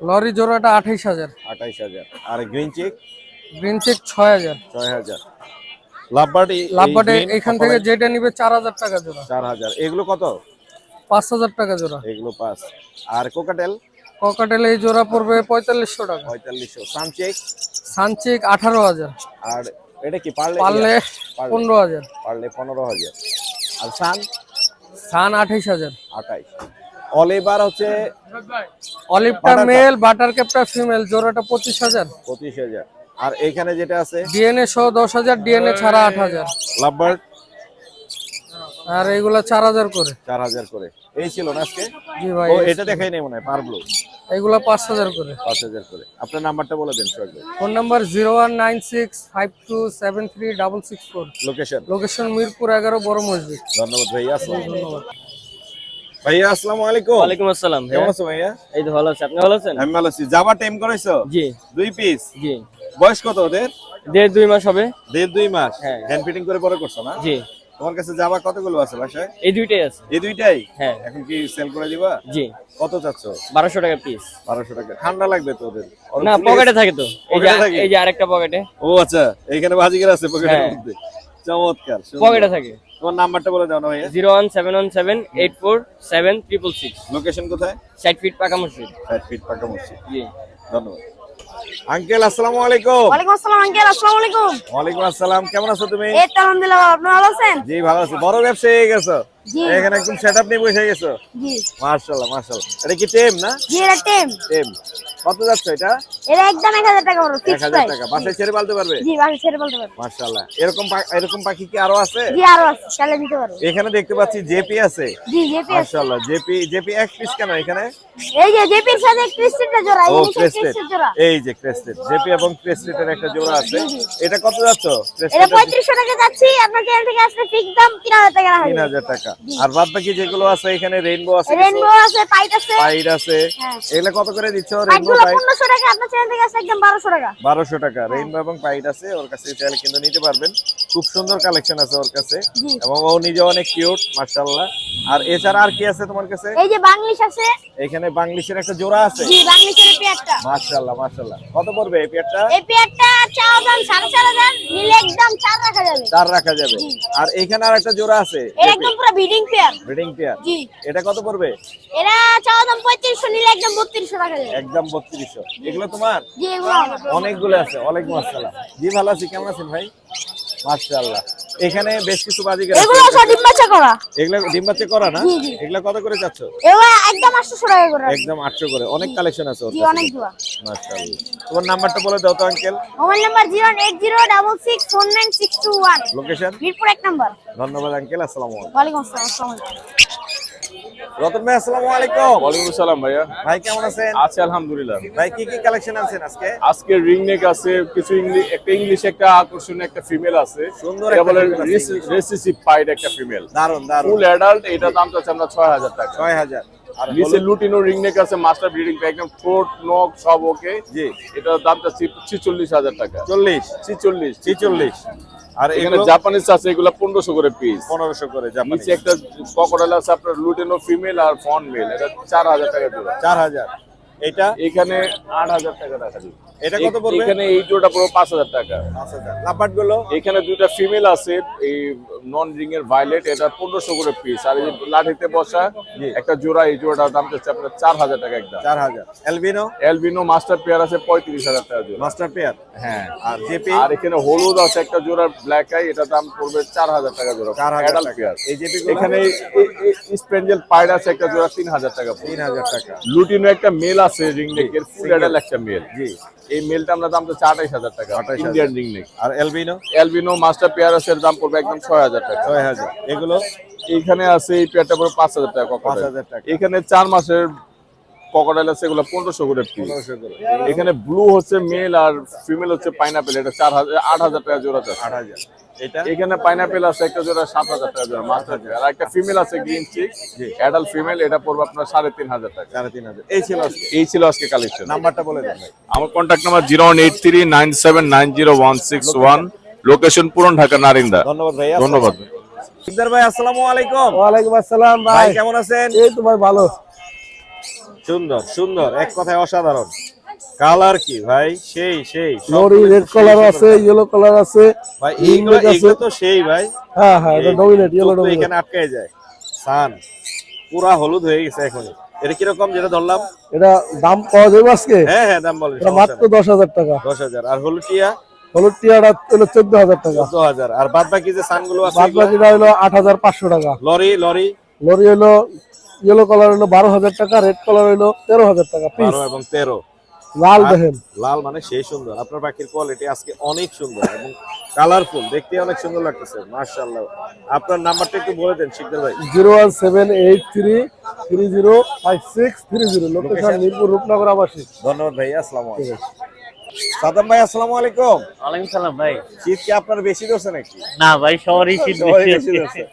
লরি জোড়াটা 28000। 28000। আর green cheek? Green cheek 6000। 6000। Lovebird লাভবার্ডে এখান থেকে যেটা নিবে 4000 টাকা জোড়া। 4000। এগুলো কত? 5000 টাকা জোড়া। এগুলো 5। আর কোকাটেল? ককাটেল এই জোড়া পড়বে 4500 টাকা। 4500। সানচেক? সানচেক 18000। আর এটা কি পারলে? পারলে 15000। পারলে 15000। আর সান? সান 28000। 28। অলিভার হচ্ছে অলিভটা মেল, বাটার ক্যাপটা ফিমেল, জোড়াটা 25000। 25000। আর এখানে যেটা আছে ডিএনএ সহ 10000, ডিএনএ ছাড়া 8000। লাভবার্ড? আর এইগুলা 4000 করে। 4000 করে। এই ছিল না আজকে? জি ভাই। ও এটা দেখাই নাই মনে হয়, পারব্লো। এইগুলা 5000 করে। 5000 করে। আপনার নাম্বারটা বলে দেন সোহাগ ভাই। Phone number 019652736664। Location? Location Mirpur 11 বড় মসজিদ। ধন্যবাদ ভাইয়া। আসসালামু আলাইকুম। ধন্যবাদ। ভাইয়া আসসালামু আলাইকুম। ওয়ালাইকুম আসসালাম ভাইয়া। কেমন আছো ভাইয়া? এই তো ভালো আছি, আপনি ভালো আছেন? আমি ভালো আছি। জামা টাইম করাইছো? জি 2 পিস। জি। বয়স কত ওদের? 1.5-2 মাস হবে। 1.5-2 মাস। হ্যাঁ। হ্যান্ড ফিটিং করে পরে করছো না? জি। তোমার কাছে জামা কতগুলো আছে বাসায়? এই দুইটাই আছে। এই দুইটাই? হ্যাঁ। এখন কি সেল করে দিবা? জি। কত চাচ্ছ? 1200 টাকা পিস। 1200 টাকা। ঠান্ডা লাগবে তো ওদের? না, পকেটে থাকে তো। পকেটে থাকে? এই যে আরেকটা পকেটে। ও আচ্ছা, এইখানে বাজিগার আছে পকেটের হ্যাঁ। মধ্যে। চমৎকার। সুন্দর। পকেটে থাকে। তোমার নাম্বারটা বলে দাও না ভাইয়া। 01717847666। লোকেশন কোথায়? 60 ফিট পাকা মসজিদ। 60 ফিট পাকা মসজিদ। জি। ধন্যবাদ। আঙ্কেল আসসালামু আলাইকুম। ওয়ালাইকুম আসসালাম আঙ্কেল, আসসালামু আলাইকুম। ওয়ালাইকুম আসসালাম। কেমন আছো তুমি? এই তো আলহামদুলিল্লাহ, আপনি ভালো আছেন? জি ভালো আছি। বড় ব্যবসায়ী হয়ে গেছো। জি। এখানে একদম সেটআপ নিয়ে বসে গেছো। জি। মাশাআল্লাহ মাশাআল্লাহ। এটা কি টেম না? জি এটা টেম। টেম। কত যাচ্ছে এটা? এটা একদম 1000 টাকা বড় ফিক্স 1000 প্রাইস। টাকা। বাসায় ছেড়ে পালতে পারবে? জি বাকি ছেড়ে বলতে পারবো। মাশাআল্লাহ। এরকম পাখি কি আরো আছে? জি আরো আছে, চাইলে দিতে পারবো। এখানে দেখতে পাচ্ছি জেপি আছে। জি জেপি আছে। মাশাআল্লাহ। জেপি এক পিস কেন এখানে? এই যে জেপির সাথে ক্রিস্টেডটা জোড়া, ও এই নিচে ক্রেস্টেড। ক্রিস্টেড জোড়া। এই যে ক্রেস্টেড। জেপি এবং ক্রেস্টেডের একটা জোড়া আছে। এটা কত যাচ্ছে? এটা ক্রেস্টেড 3500 টাকা যাচ্ছে, আপনার চ্যানেল থেকে আসলে ফিক্স দাম 3000 টাকা রাখা যাবে। 3000 টাকা। আর বাদ বাকি যেগুলো আছে এখানে রেইনবো আছে, রেইনবো আছে, পাইট আছে। পাইড আছে। হ্যাঁ। এগুলো কত করে দিচ্ছ? রেইনবো পাইটগুলো পাইড 1500 টাকা, আপনার চ্যানেল থেকে আসলে একদম 1200 টাকা। 1200 টাকা। রেইনবো এবং পাইড আছে ওর কাছে, চাইলে কিন্তু নিতে পারবেন। খুব সুন্দর কালেকশন আছে ওর কাছে জি। এবং ও নিজে অনেক কিউট মাশাআল্লাহ। আর এছাড়া আর কি আছে তোমার কাছে? এই যে বাংলিশ আছে। এখানে বাংলিশের একটা জোড়া আছে। জি বাংলিশের পেয়ারটা। মাশাআল্লাহ মাশাআল্লাহ। কত পড়বে এই পেয়ারটা? এই পেয়ারটা চাওয়া দাম 4500, নিলে একদম 4 রাখা যাবে। 4 রাখা যাবে। আর এখানে আর একটা জোড়া আছে এটা একদম পুরো ব্রিডিং পেয়ার। Breeding pair. জি। এটা কত পড়বে? এরা চাওয়া দাম 3500, নিলে একদম 3200 রাখা যাবে। একদম 3200। এগুলো তোমার? জি এগুলো আমার। অনেকগুলো আছে। ওয়ালাইকুম আসসালাম। জি ভালো আছি। কেমন আছেন ভাই? মাশাআল্লাহ। এখানে বেশ কিছু বাজিগার আছে। এগুলো সব ডিম বাচ্চা করা। এগুলো ডিম বাচ্চা করা না? জি, জি। এগুলো কত করে চাচ্ছ? এগুলো একদম 800 টাকা করে। একদম 800 করে। অনেক কালেকশন আছে ওর জি কাছে। অনেক দোয়া। মাশাআল্লাহ। তোমার নাম্বারটা বলে দাও তো uncle. Mobile number 08066496221। Location? Mirpur 1 number. ধন্যবাদ আঙ্কেল। আসসালামু আলাইকুম। ওয়ালাইকুম আসসালাম। আসসালামু আলাইকুম। রতন ভাই আসসালামু আলাইকুম। ওয়ালাইকুম আসসালাম ভাইয়া। ভাই কেমন আছেন? আছে আলহামদুলিল্লাহ। ভাই কি কি কালেকশন আনছেন আজকে? আজকে রিং নেক আছে, কিছু একটা ইংলিশ, একটা আকর্ষণীয় একটা ফিমেল আছে। সুন্দর এটা একটা বলে female আছে। রেসিসিভ পাইড একটা ফিমেল। দারুন দারুন। ফুল অ্যাডাল্ট, এটা দাম চাচ্ছি আমরা 6000 টাকা। 6000। আর নিচে লুটিনো রিং নেক আছে, মাস্টার ব্রিডিং প্যাক, একদম ঠোঁট নখ সব ওকে। জি। এটার দাম চাচ্ছি 46000 টাকা। 40 46। 46। আর এখানে এগুলো জাপানিজ আছে, এগুলো 1500 করে পিস। 1500 করে জাপানি। নিচে একটা ক্রোকোডাইল আছে আপনার লুটিনো ফিমেল আর ফন মেল, এটা 4000 টাকা জোড়া। 4000। এটা এখানে 8,000 টাকা রাখা যাবে। এটা কত পড়বে? এখানে এই জোড়া পুরো 5,000 টাকা। লাভবার্ড গুলো এখানে দুইটা ফিমেল আছে, এই নন রিং এর ভায়োলেট, এটা 1500 করে পিস। আর এই লাঠিতে বসা একটা জোড়া, এই জোড়াটার দাম হচ্ছে আপনার 4,000 টাকা একদম। 4000। এলবিনো এলবিনো মাস্টার পেয়ার আছে 35,000 টাকা জোড়া। Master pair. হ্যাঁ। আর জেপি আর এখানে হলুদ আছে একটা জোড়া ব্ল্যাক আই, এটা দাম পড়বে 4,000 টাকা জোড়া। 4000 অ্যাডাল্ট টাকা। পেয়ার। এই জেপি এখানে স্পেঞ্জেল পাইড আছে একটা জোড়া 3,000 টাকা পড়বে। 3000 টাকা। লুটিনো একটা মেল আছে রিং নেকের, ফুল অ্যাডাল্ট একটা মেল। জি। এই মেলটা আমরা দাম তো 28,000 টাকা, 28,000 ইন্ডিয়ান রিং নেক। আর এলবিনো এলবিনো মাস্টার পেয়ার আছে, এর দাম পড়বে একদম 6,000 টাকা। 6000। এগুলো এইখানে আছে এই পেয়ারটা পড়বে 5,000 টাকা। 5,000 টাকা। এখানে 4 মাসের ককোডাইল আছে, এগুলো 1500 করে পিস। 1500 করে। এখানে ব্লু হচ্ছে মেল আর ফিমেল হচ্ছে পাইনাপেল, এটা 8,000 টাকা জোড়া আছে। 8000। এটা এখানে পাইনাপেল আছে একটা জোড়া 7,000 টাকা জোড়া মাস্টার পেয়ার। আর একটা ফিমেল আছে গ্রিন চিক, অ্যাডাল্ট ফিমেল, এটা পড়বে আপনার 3,500 টাকা। 3500। এই ছিল আজকে। এই ছিল আজকে কালেকশন। নাম্বারটা বলে দেন ভাই। আমার কন্ট্যাক্ট নাম্বার 01839790161, লোকেশন পুরান ঢাকা নারিন্দা। ধন্যবাদ ভাইয়া। ধন্যবাদ। সিকদার ভাই আসসালামু আলাইকুম। ওয়ালাইকুম আসসালাম ভাই ভাই। কেমন আছেন? এই তোমার ভালো। সুন্দর সুন্দর, এক কথায় অসাধারণ। কালার কি ভাই, সেই সেই লরি রেড কালার আছে, ইয়েলো কালার আছে। ভাই green এইগুলো red আছে। এইগুলো তো সেই ভাই। হ্যাঁ হ্যাঁ, এটা ডমিনেট, ইয়েলো চোখ তো ডমিনেট। এখানে আটকে যায়। সান পুরা হলুদ হয়ে গেছে এখনই। এটা কি রকম যেটা ধরলাম? এটা দাম পাওয়া যাবে আজকে? হ্যাঁ হ্যাঁ, দাম বলেন। এটা মাত্র 10,000 টাকা। 10,000। আর হলুদ টিয়া হলুদ টিয়াটা হলো 14,000 টাকা। 14,000। আর বাদ বাকি যে সানগুলো আছে বাদ বাকিটা হলো 8,500 টাকা। লরি লরি লরি হলো ইয়েলো কালার হলো 12,000 টাকা, রেড কালার হলো 13,000 টাকা পিস। 12 এবং 13। লাল আর দেখেন, লাল মানে সেই সুন্দর। আপনার পাখির কোয়ালিটি আজকে অনেক সুন্দর এবং কালারফুল, দেখতে অনেক সুন্দর লাগতেছে মাশাআল্লাহ। আপনার নাম্বারটা একটু বলে দেন শিকদার ভাই। 01783305630, লোকেশন মিরপুর রূপনগর আবাসিক। ধন্যবাদ ভাই, আসসালামু আলাইকুম। সাদাম ভাই আসসালামু আলাইকুম। ওয়ালাইকুম সালাম ভাই। শীত কি আপনার বেশি ধরছে নাকি? না ভাই, শহরেই শীত সবাই বেশি বেশি আছে। ধরছে।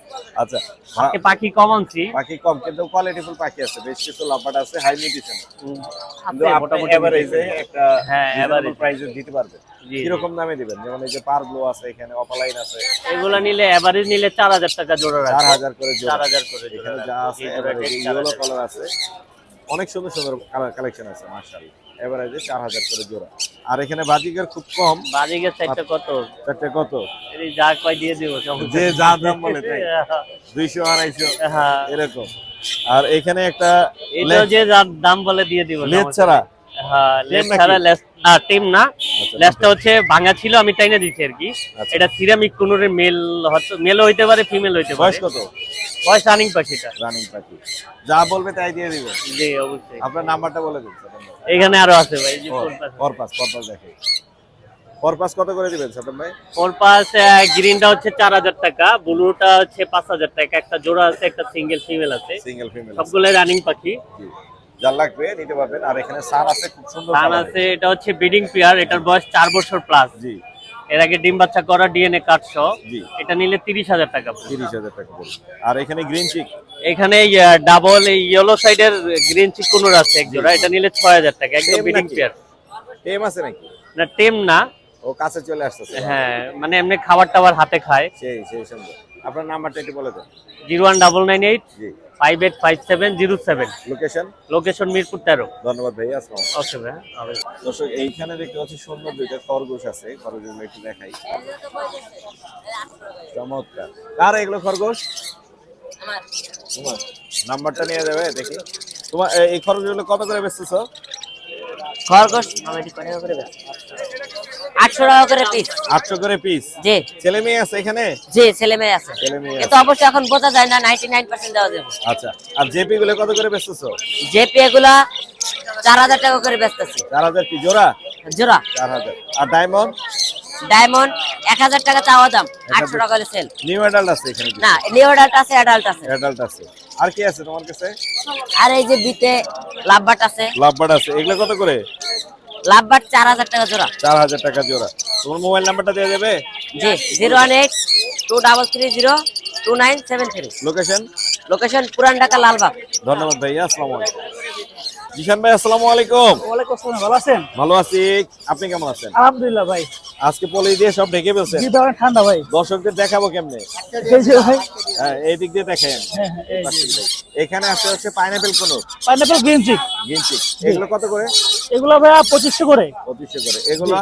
আচ্ছা, আজকে পাখি কম আনছি। পাখি কম কিন্তু কোয়ালিটিফুল পাখি আছে, বেশ কিছু লাভবার্ড আছে, হাই মিউটেশন। কিন্তু আছে আপনি মোটামুটি এভারেজে একটা হ্যাঁ, রিজনেবল average। প্রাইসে দিতে পারবেন। জি, কি রকম দামে দিবেন? যেমন এই যে পার ব্লু আছে, এখানে অপালাইন আছে, এগুলা নিলে এভারেজ নিলে 4,000 টাকা জোড়া রাখবে। 4,000 করে জোড়া। 4,000 করে জোড়া এখানে যা আছে এই জোড়াটা এভারেজে 4,000 ইয়েলো কালার আছে, অনেক সুন্দর সুন্দর কালেকশন আছে মাশাআল্লাহ। এভারেজে 4,000 করে জোড়া। আর এখানে বাজিকার খুব কম। বাজিকের সাইডটা কত? চারটে কত? এই যা কয় দিয়ে দিব সমস্যা যে নেই। যা দাম বলে তাই, 200 250 হ্যাঁ, এরকম। আর এখানে একটা এটাও যে যা দাম বলে দিয়ে দিব লেজ সমস্যা ছাড়া। নেই। হ্যাঁ, লেজ নাকি? ছাড়া, লেজ না টিম না, লেজটা হচ্ছে ভাঙা ছিল, আমি টাইনা দিছি আর কি। আচ্ছা। এটা সিরামিক কোনোরে মেল মেলও হইতে পারে, ফিমেল হইতে পারে। বয়স কত? বয়স রানিং পাখিটা। রানিং পাখি, যা বলবে তাই দিয়ে দিবেন। জি অবশ্যই। আপনার নাম্বারটা বলে দিন সাদাম ভাই। এখানে আরো আছে ভাই, যে পরপাস দেখে। পরপাস কত করে দিবেন সাদাম ভাই? ফোরপাস গ্রিনটা হচ্ছে 4,000 টাকা, ব্লুটা হচ্ছে 5,000 টাকা। একটা জোড়া আছে, একটা সিঙ্গেল ফিমেল আছে, সিঙ্গেল ফিমেল সবগুলো রানিং পাখি। যা লাগবে নিতে পারবেন। আর এখানে সান আছে, খুব সুন্দর সান colour। আছে, এটা হচ্ছে ব্রিডিং পেয়ার, এটার বয়স 4 বছর প্লাস। জি এর আগে ডিম বাচ্চা করা, ডিএনএ কার্ড সহ। জি। এটা নিলে 30,000 টাকা পড়বে। 30,000 টাকা পড়বে। আর এখানে গ্রিন চিক এখানে ডাবল এই ইয়েলো সাইডের গ্রিন চিকুনোর আছে এক জোড়া, এটা নিলে 6,000 টাকা, একদম Tame ব্রিডিং নাকি? পেয়ার। টেম আছে নাকি? না টেম না, ও কাছে চলে আসতেছে। হ্যাঁ মানে এমনি খাবার টাবার হাতে খায়। সেই সুন্দর। আপনার নাম্বারটা একটু বলে দেন। 01998 জি। 585707। লোকেশন? লোকেশন মিরপুর 13। ধন্যবাদ ভাই, আসসালামু আলাইকুম। ওকে ভাই। দর্শক এইখানে দেখতে পাচ্ছি সুন্দর দুইটা খরগোশ আছে, খরগোশগুলো একটু দেখাই। চমৎকার। কার এগুলো খরগোশ? তোমার। নাম্বারটা নিয়ে যাবে দেখি। তোমার এই খরগোশগুলো কত করে বেচতেছো? খরগোশ 800 টাকা করে পিস। 800 করে পিস। জি ছেলে মেয়ে আছে এখানে? জি, ছেলে মেয়ে আছে, ছেলে মেয়ে কিন্তু অবশ্যই এখন বোঝা যায় না, 99% দেওয়া যাবে। আচ্ছা। আর জেপি গুলো কত করে বেচতেছো? জেপি এগুলা 4,000 টাকা করে বেচতেছি 4,000 কি জোড়া? জোড়া। 4,000। আর ডায়মন্ড? ডায়মন্ড 1,000 টাকা চাওয়া দাম, 800 টাকা করে সেল। নিউ অ্যাডাল্ট আছে এখানে? না, নিউ অ্যাডাল্ট আছে, অ্যাডাল্ট আছে। অ্যাডাল্ট আছে। আর কি আছে তোমার কাছে? আর এই যে বিতে লাভবাট আছে। লাভবার্ড আছে, এগুলো কত করে? লাভবাট 4,000 টাকা জোড়া। 4,000 টাকা জোড়া। তোমার মোবাইল নাম্বারটা দেওয়া যাবে? জি, 01823302973। লোকেশন? লোকেশন পুরান ঢাকা লালবাগ। ধন্যবাদ ভাইয়া, আসসালামু আলাইকুম। জিশান ভাই আসসালামু আলাইকুম। ওয়ালাইকুম আসসালাম, ভালো আছেন? ভালো আছি, আপনি কেমন আছেন? আলহামদুলিল্লাহ ভাই। আজকে পলি দিয়ে সব ঢেকে ফেলছেন, জি ভাই, ঠান্ডা ভাই। দর্শকদের দেখাবো কেমনে? এই যে ভাই, হ্যাঁ, এই দিক দিয়ে দেখেন। হ্যাঁ হ্যাঁ, এই যে এখানে আছে হচ্ছে পাইনাপেল কোন পাইনাপল গ্রিন চিক, গিনচিক, এগুলো কত করে? এগুলো ভাই 2500 করে, 2500 করে। এগুলো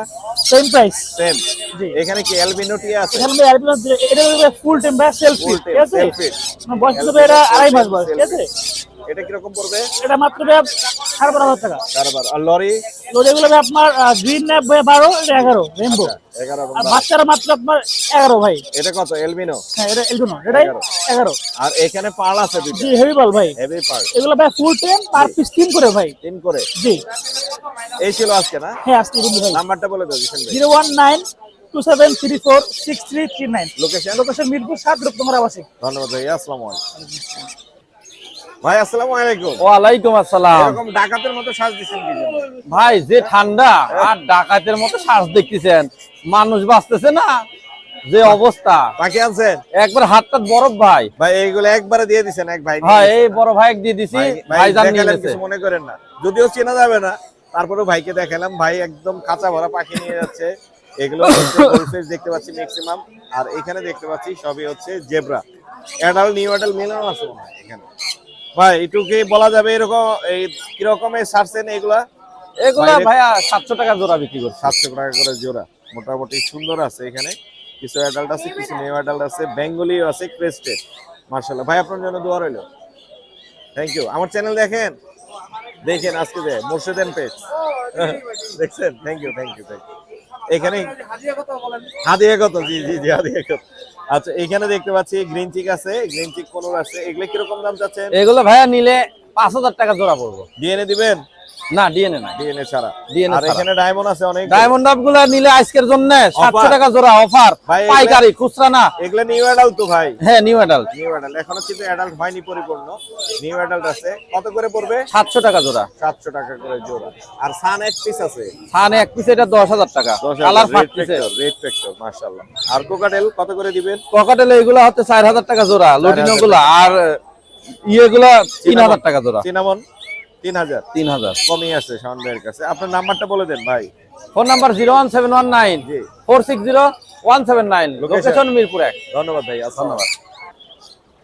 সেম প্রাইস। সেম। জি। এখানে কি অ্যালবিনো টিয়া আছে? এখানে ভাই আরবিনো, এটা ভাই ফুল টাইম ভাই সেলফি, Full ঠিক time, আছে? selfie। মানে বয়স হবে এটা 2.5 মাস বয়স, ঠিক আছে? এটা কিরকম পড়বে? এটা মাত্র ভাই 12,500 টাকা। কারবার। আর লরি? এগুলো ভাই আপনার গ্রিন ন্যাপ ভাই 12, এটা 11 রেইনবো। 11 আর বাচ্চারা মাত্র আপনার 11 ভাই। এটা কত অ্যালবিনো? হ্যাঁ, এটা এলবিনো, এটাই 11। আর এখানে পার্ল আছে দুইটা, জি, হেভি বল ভাই। হেভি পার্ল, এগুলো ভাই ফুল টাইম পার পিস 3 করে ভাই। 3 করে। জি। এই ছিল আজকে না? হ্যাঁ, আজকে কিন্তু ভাই নাম্বারটা বলে দাও জিশান ভাই। 01927346339। লোকেশন? লোকেশন মিরপুর 7 রূপনগর আবাসিক। ধন্যবাদ ভাই, আসসালামু আলাইকুম। ভাই আসসালামু আলাইকুম। ওয়ালাইকুম আসসালাম। এরকম ডাকাতের মতো সাজ দিছেন কি জন্য? ভাই যে ঠান্ডা আর ডাকাতের মতো শ্বাস দেখতেছেন, মানুষ বাঁচতেছে না, যে অবস্থা বাকি আছেন? একবার হাতটা বরফ ভাই। ভাই এইগুলো একবারে দিয়ে দিছেন এক ভাই? হ্যাঁ, এই বড় ভাই দিয়ে দিছি, ভাই জান নিয়ে দেখালেন, গেছে। কিছু মনে করেন না, যদিও চেনা যাবে না, তারপরেও ভাইকে দেখালাম। ভাই একদম কাঁচা ভরা পাখি নিয়ে যাচ্ছে। এগুলো গোলফিশ দেখতে পাচ্ছি ম্যাক্সিমাম, আর এখানে দেখতে পাচ্ছি সবই হচ্ছে জেব্রা। অ্যাডাল্ট নিউ অ্যাডাল্ট মিলানো আছে মনে হয় এখানে। ভাই একটু কি বলা যাবে এরকম এই কিরকমের ছাড়ছেন এগুলা? এগুলা বাইরে- ভাইয়া 700 টাকা জোড়া বিক্রি করছে। 700 টাকা করে জোড়া। মোটামুটি সুন্দর আছে এখানে, কিছু অ্যাডাল্ট আছে, কিছু নিউ অ্যাডাল্ট আছে, বেঙ্গলিও আছে, ক্রেস্টেড। মার্শাল্লাহ ভাই, আপনার জন্য দোয়া রইল। Thank you. আমার চ্যানেল দেখেন আজকে মোর্শেদ এন্ড পেজ দেখছেন? Thank you, thank you, thank you. এখানে হাদিয়া কত? জি জি জি, হাদিয়া কত? আচ্ছা, এখানে দেখতে পাচ্ছি গ্রিন চিক আছে, গ্রিন চিক কোন আছে, এগুলো কিরকম দাম চাচ্ছেন? এগুলো ভাইয়া নিলে 5000 টাকা জোড়া পড়বো। ডিএনএ দিবেন? না, ডিএনএ না, ডিএনএ ছাড়া। DNA আর ছাড়া। এখানে ডায়মন্ড আছে অনেক। ডায়মন্ড আপ গুলা নিলে আজকের জন্য 700 Offer। টাকা জোড়া অফার, ভাই, এগুলা- পাইকারি, খুচরা না। এগুলো নিউ অ্যাডাল্ট তো ভাই? হ্যাঁ, নিউ অ্যাডাল্ট। নিউ অ্যাডাল্ট এখনো কিন্তু অ্যাডাল্ট হয়নি পরিপূর্ণ, নিউ অ্যাডাল্ট আছে। কত করে পড়বে? 700 টাকা জোড়া। 700 টাকা করে জোড়া। আর সান এক পিস আছে, সানে এক পিস, এটা 10,000 টাকা। কালার রেড ফাটতেছে। ফ্যাক্টর, রেড ফ্যাক্টর, মাশাআল্লাহ। আর কোকাটেল কত করে দিবেন? ককাটেলে এগুলা হচ্ছে 4000 টাকা জোড়া, লুটিনো গুলা। আর ইয়েগুলা 3000 টাকা জোড়া। সিনামন 3000। 3000। কমই আছে শাওন ভাইয়ের কাছে। আপনার নাম্বারটা বলে দেন ভাই। ফোন নাম্বার 01719 জি। 460 লোকেশন মিরপুর 1। ধন্যবাদ ভাই, ধন্যবাদ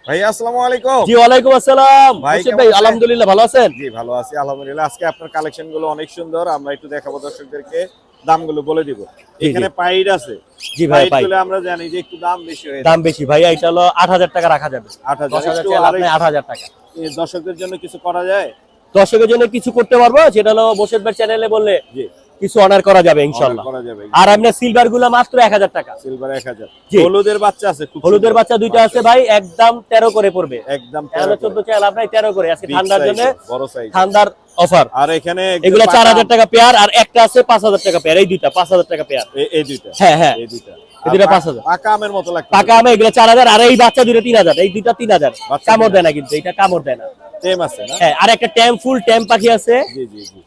ভাই। আসসালামু আলাইকুম। জি, ওয়ালাইকুম আসসালাম। ভাই, মুর্শিদ কেমন ভাই, আছেন? আলহামদুলিল্লাহ, ভালো আছেন? জি ভালো আছি আলহামদুলিল্লাহ। আজকে আপনার কালেকশন গুলো অনেক সুন্দর, আমরা একটু দেখাবো দর্শকদেরকে, দামগুলো বলে দিব। এখানে পাইড আছে। জি ভাই, পাইড পাই। গুলো আমরা জানি যে একটু দাম বেশি হয়ে দাম বেশি ভাই, এটা হলো 8000 টাকা রাখা যাবে। 8000। 10,000 একটু চাইলে আপনি আড়াই- 8000 টাকা। এই দর্শকদের জন্য কিছু করা যায়? দর্শকের জন্য কিছু করতে পারবো, সেটা হলো মোর্শেদ ভাই চ্যানেলে বললে জি, কিছু অনার করা যাবে ইনশাআল্লাহ। করা যাবে। আর আপনার সিলভার গুলো মাত্র 1000 টাকা। সিলভার 1000। জি। হলুদের বাচ্চা আছে, খুব হলুদের সুন্দর। বাচ্চা দুইটা আছে ভাই, একদম 13 করে পড়বে। একদম 13 14 চাইলে আপনার 13 করে। আজকে Big ঠান্ডার size জন্য এর, বড় সাইজ। ঠান্ডার অফার। আর এখানে এগুলো একদম 4000 টাকা পেয়ার, আর একটা আছে 5000 টাকা পেয়ার। এই দুইটা 5000 টাকা পেয়ার। এই দুইটা। হ্যাঁ হ্যাঁ, এই দুইটা। এই দুইটা আর 5000। পাকা আমের মতো লাগছে। টাকা আমি এগুলো 4000, আর এই বাচ্চা দুটো 3000। এই দুইটা 3000। বাচ্চা কামড় 3000 দেয় না কিন্তু, এটা কামড় দেয় না। টেম আছে না? হ্যাঁ, আর একটা ট্যাম, ফুল ট্যাম পাখি আছে। জি জি জি।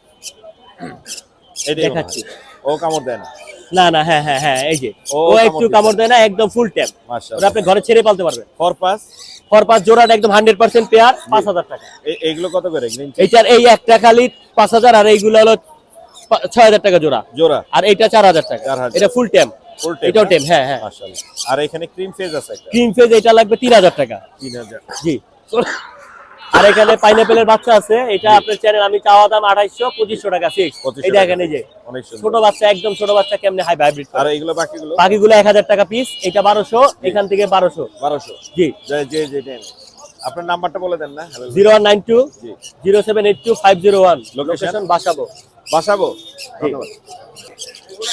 এটাই দেখাচ্ছি। ও কামড় দেয় না? না না, হ্যাঁ হ্যাঁ হ্যাঁ, এই যে ও ও কামড় একটু দিচ্ছে। কামড় দেয় না, একদম ফুল ট্যাম। ওটা মাশাআল্লাহ। আপনি ঘরে ছেড়ে পালতে পারবেন। ফরপাস ফরপাস জোড়াটা একদম 100% পেয়ার, 5000 টাকা। এইগুলো কত করে গ্রিন এইটার এই একটা খালি 5000, আর এইগুলো হলো 6000 টাকা জোড়া। জোড়া? আর এইটা 4000 টাকা। 4000। এটা ফুল ট্যাম। ফুল এটাও টেম, হ্যাঁ হ্যাঁ। মাশাআল্লাহ। আর এখানে ক্রিম ফেজ আছে একটা, ক্রিম ফেজ, এটা লাগবে 3000 টাকা। 3000। জি। আর এখানে পাইনাপেলের বাচ্চা আছে, এটা আপনার চ্যানেল আমি চাওয়া দাম 2800, 2500 টাকা ফিক্স। 2500 এই দেখেন, এই যে অনেক সুন্দর। ছোট বাচ্চা, একদম ছোট বাচ্চা কেমনে হাইব্রিড। আর এইগুলো বাকিগুলো? বাকিগুলো 1000 টাকা পিস, এটা 1200, এখান থেকে 1200। 1200। জি। জি জি জি। আপনার নাম্বারটা বলে দেন না। 0192 জি। 0782 501। লোকেশন? লোকেশন বাসাবো। বাসাবো। ধন্যবাদ